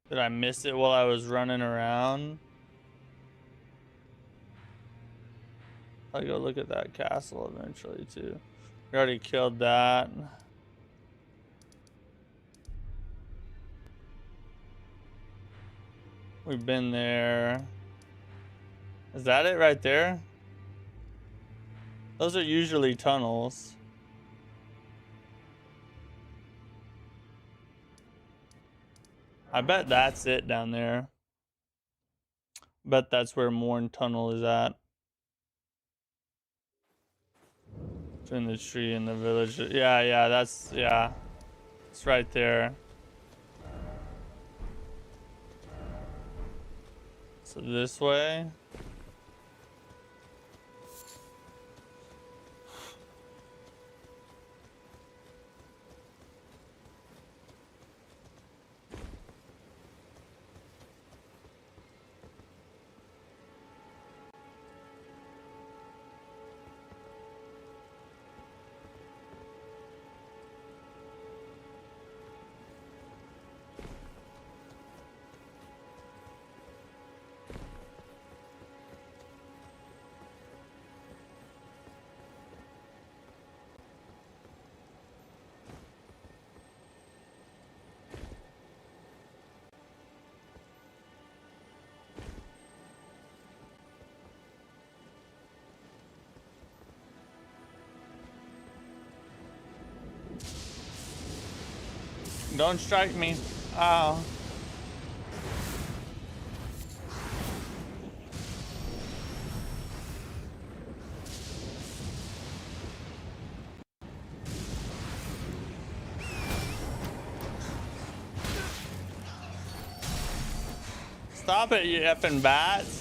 Did I miss it while I was running around? I'll go look at that castle eventually too. We already killed that. We've been there. Is that it right there? Those are usually tunnels. I bet that's it down there. Bet that's where Morn Tunnel is at. Between the tree and the village. Yeah, that's, yeah. It's right there. So this way. Don't strike me. Oh. Stop it, you effing bats.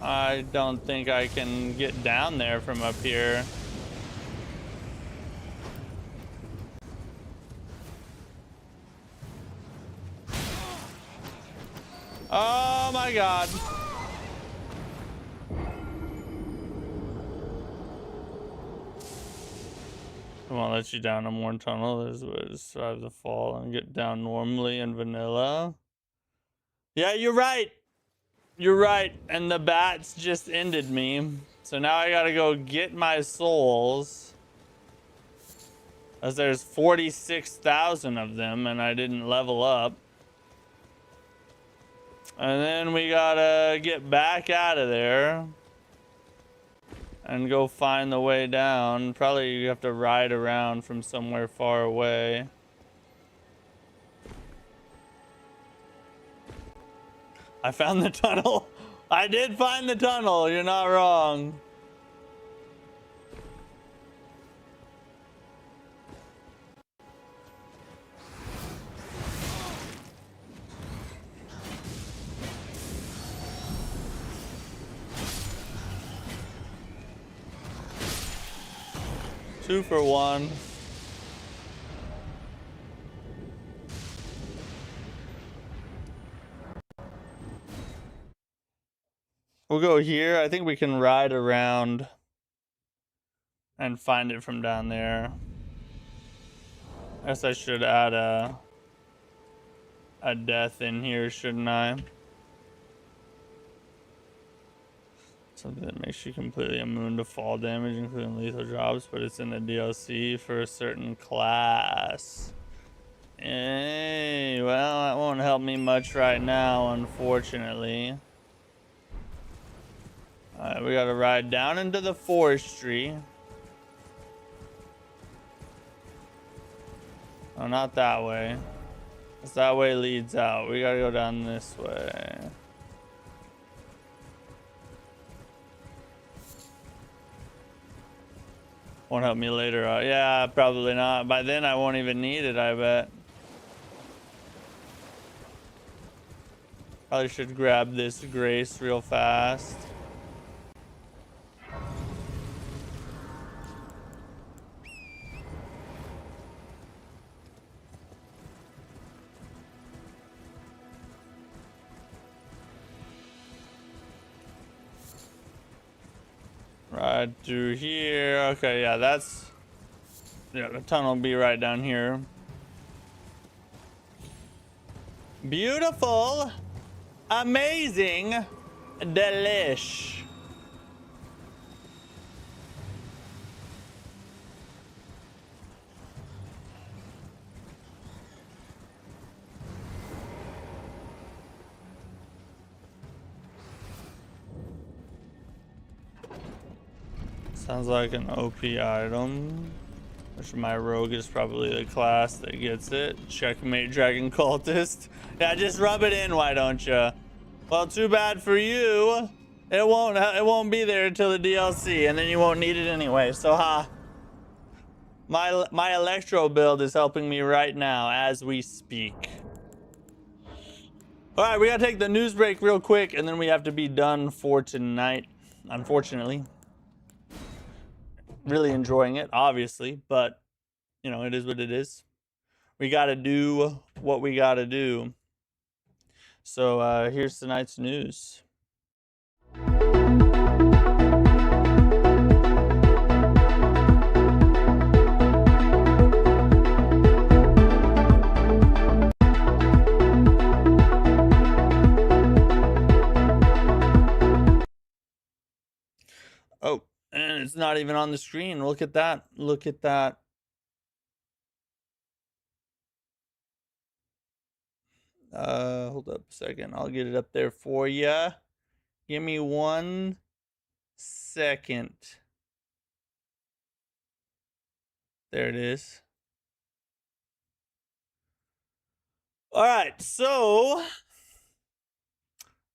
I don't think I can get down there from up here. Oh my god. won't let you down a more tunnel. There's a way to survive the fall and get down normally in vanilla. Yeah, you're right. You're right. And the bats just ended me. So now I gotta go get my souls. As there's 46,000 of them and I didn't level up. And then we gotta get back out of there. And go find the way down. Probably you have to ride around from somewhere far away. I found the tunnel. I did find the tunnel. You're not wrong. Two for one. We'll go here. I think we can ride around and find it from down there. I guess I should add a death in here, shouldn't I? Something that makes you completely immune to fall damage, including lethal drops, but it's in the DLC for a certain class. Hey, well, that won't help me much right now, unfortunately. Alright, we gotta ride down into the forestry. Oh, not that way. 'Cause that way leads out. We gotta go down this way. Won't help me later. Yeah, probably not. By then I won't even need it, I bet. Probably should grab this grace real fast. Right through here. Okay, yeah, that's... Yeah, the tunnel will be right down here. Beautiful. Amazing. Delish. Sounds like an OP item. Which my rogue is probably the class that gets it. Checkmate Dragon Cultist. Yeah, just rub it in, why don't you? Well, too bad for you. It won't be there until the DLC, and then you won't need it anyway. So my Electro build is helping me right now as we speak. All right, we gotta take the news break real quick, and then we have to be done for tonight. Unfortunately. Really enjoying it, obviously, but you know, it is what it is. We got to do what we got to do. So here's tonight's news. Oh, and it's not even on the screen. Look at that. Look at that. Hold up a second. I'll get it up there for you. Give me 1 second. There it is. All right, so...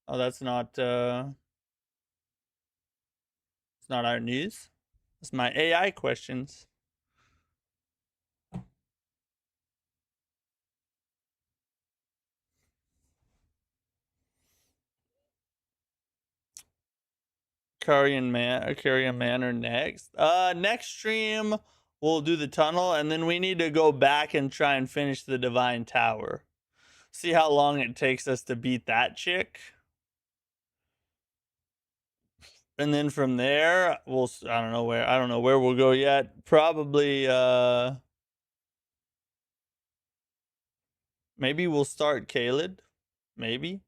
Oh, that's not... It's not our news. It's my AI questions. Carrion Manor next. Next stream we'll do the tunnel, and then we need to go back and try and finish the Divine Tower. See how long it takes us to beat that chick. And then from there, I don't know where we'll go yet. Probably maybe we'll start Kaled. Maybe.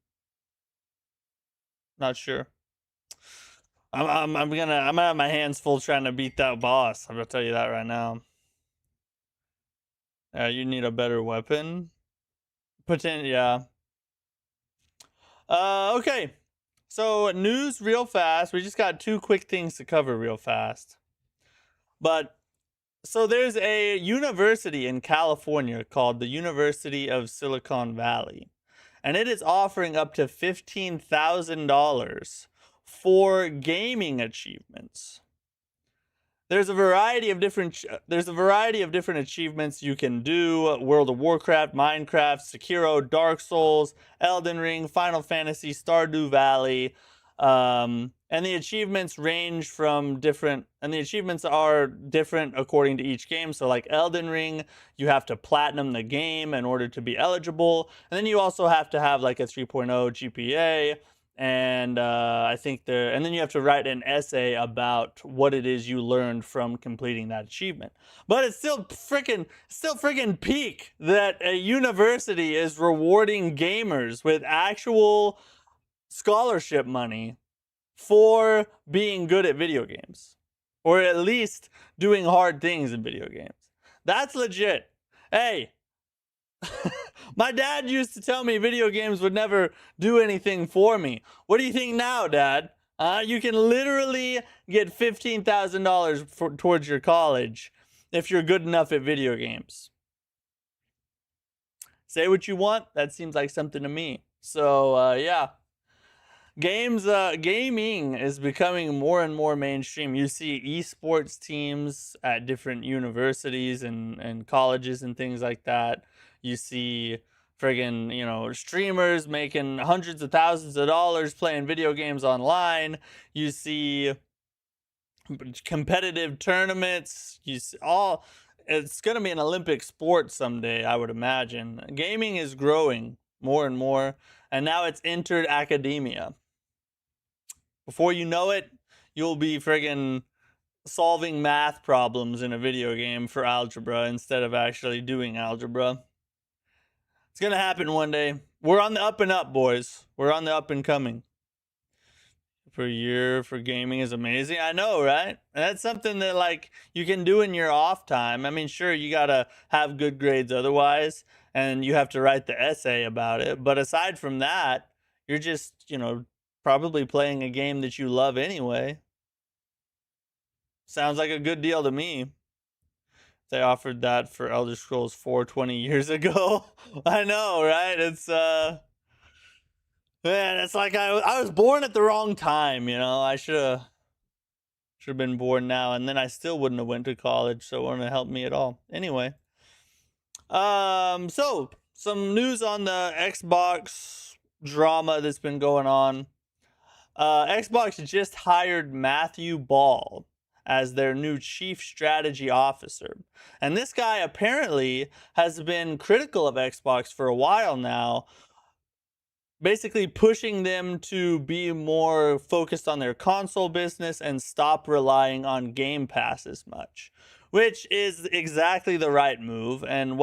Not sure. I'm gonna have my hands full trying to beat that boss. I'm gonna tell you that right now. You need a better weapon. Yeah. Okay. So news real fast. We just got 2 quick things to cover real fast. But so there's a university in California called the University of Silicon Valley, and it is offering up to $15,000 for gaming achievements. There's a variety of different achievements you can do: World of Warcraft, Minecraft, Sekiro, Dark Souls, Elden Ring, Final Fantasy, Stardew Valley. And the achievements range from different, and the achievements are different according to each game. So like Elden Ring, you have to platinum the game in order to be eligible. And then you also have to have like a 3.0 GPA. And I think and then you have to write an essay about what it is you learned from completing that achievement. But it's still freaking peak that a university is rewarding gamers with actual scholarship money for being good at video games, or at least doing hard things in video games. That's legit. Hey, my dad used to tell me video games would never do anything for me. What do you think now, Dad? You can literally get $15,000 towards your college if you're good enough at video games. Say what you want. That seems like something to me. So, yeah. Gaming is becoming more and more mainstream. You see esports teams at different universities and colleges and things like that. You see friggin', streamers making hundreds of thousands of dollars playing video games online. You see competitive tournaments. It's going to be an Olympic sport someday, I would imagine. Gaming is growing more and more, and now it's entered academia. Before you know it, you'll be friggin' solving math problems in a video game for algebra instead of actually doing algebra. It's gonna happen one day. We're on the up and up, boys. We're on the up and coming. Per year for gaming is amazing. I know, right? And that's something that like you can do in your off time. I mean, sure, you gotta have good grades otherwise, and you have to write the essay about it. But aside from that, you're just, probably playing a game that you love anyway. Sounds like a good deal to me. They offered that for Elder Scrolls 4 20 years ago. I know, right? It's man, it's like I was born at the wrong time, I should have been born now, and then I still wouldn't have went to college, so it wouldn't have helped me at all. Anyway. So some news on the Xbox drama that's been going on. Xbox just hired Matthew Ball as their new chief strategy officer. And this guy apparently has been critical of Xbox for a while now, basically pushing them to be more focused on their console business and stop relying on Game Pass as much, which is exactly the right move, and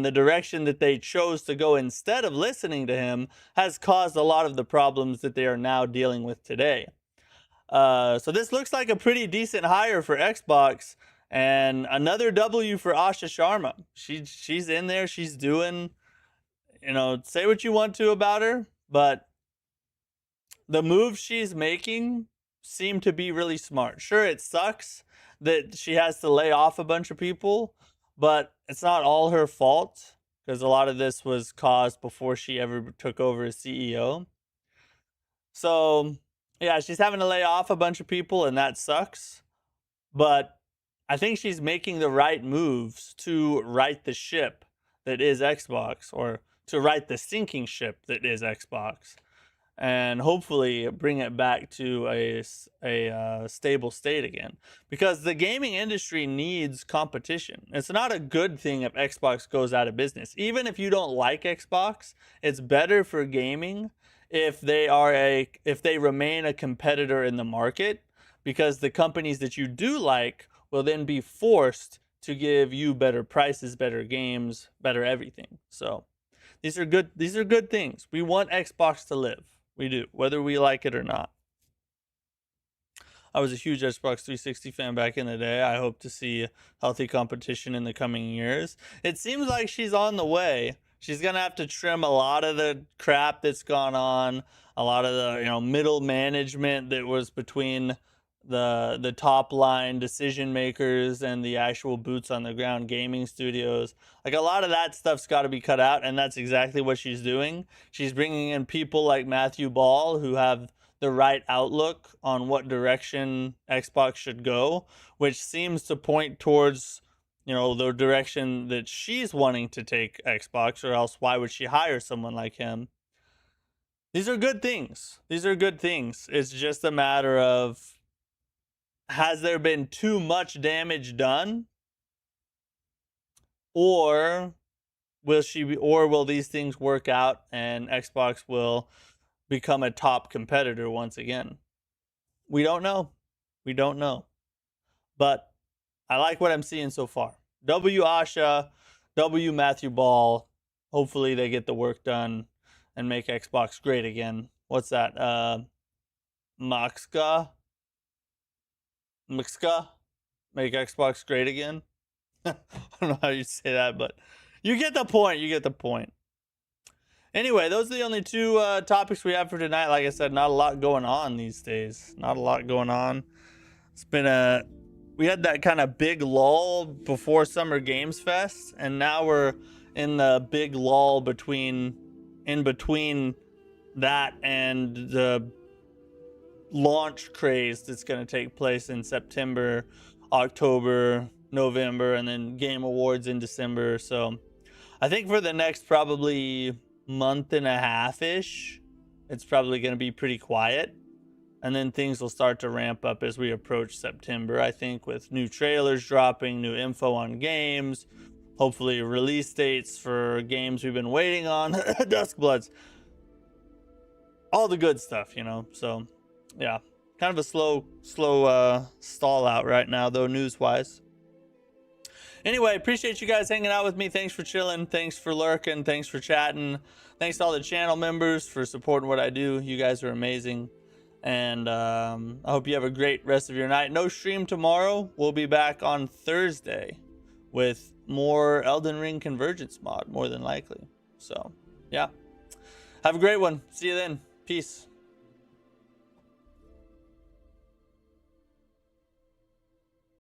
the direction that they chose to go instead of listening to him has caused a lot of the problems that they are now dealing with today. So this looks like a pretty decent hire for Xbox, and another W for Asha Sharma. She's in there, she's doing, say what you want to about her, but the moves she's making seem to be really smart. Sure, it sucks that she has to lay off a bunch of people, but it's not all her fault, because a lot of this was caused before she ever took over as CEO. So, yeah, she's having to lay off a bunch of people, and that sucks. But I think she's making the right moves to right the ship that is Xbox, or to right the sinking ship that is Xbox, and hopefully bring it back to a stable state again. Because the gaming industry needs competition. It's not a good thing if Xbox goes out of business. Even if you don't like Xbox, it's better for gaming if they remain a competitor in the market, because the companies that you do like will then be forced to give you better prices, better games, better everything. So these are good things. We want Xbox to live. We do, whether we like it or not. I was a huge Xbox 360 fan back in the day. I hope to see healthy competition in the coming years. It seems like she's on the way. She's gonna have to trim a lot of the crap that's gone on, a lot of the middle management that was between the top line decision makers and the actual boots on the ground gaming studios. Like, a lot of that stuff's got to be cut out, and that's exactly what she's doing. She's bringing in people like Matthew Ball, who have the right outlook on what direction Xbox should go, which seems to point towards the direction that she's wanting to take Xbox, or else why would she hire someone like him? These are good things. It's just a matter of, has there been too much damage done, or will these things work out and Xbox will become a top competitor once again? We don't know. But I like what I'm seeing so far. W Asha, W Matthew Ball. Hopefully they get the work done and make Xbox great again. What's that? Mixka? Make Xbox great again? I don't know how you say that, but you get the point. Anyway, those are the only two topics we have for tonight. Like I said, not a lot going on these days. It's been we had that kind of big lull before Summer Games Fest, and now we're in the big lull in between that and the launch craze that's going to take place in September, October, November, and then Game Awards in December. So I think for the next probably month and a half-ish, it's probably going to be pretty quiet. And then things will start to ramp up as we approach September, I think, with new trailers dropping, new info on games, hopefully release dates for games we've been waiting on, Duskbloods, all the good stuff, So, yeah, kind of a slow stall out right now, though, news-wise. Anyway, appreciate you guys hanging out with me. Thanks for chilling. Thanks for lurking. Thanks for chatting. Thanks to all the channel members for supporting what I do. You guys are amazing. And I hope you have a great rest of your night. No stream tomorrow. We'll be back on Thursday with more Elden Ring Convergence mod, more than likely. So, yeah. Have a great one. See you then. Peace.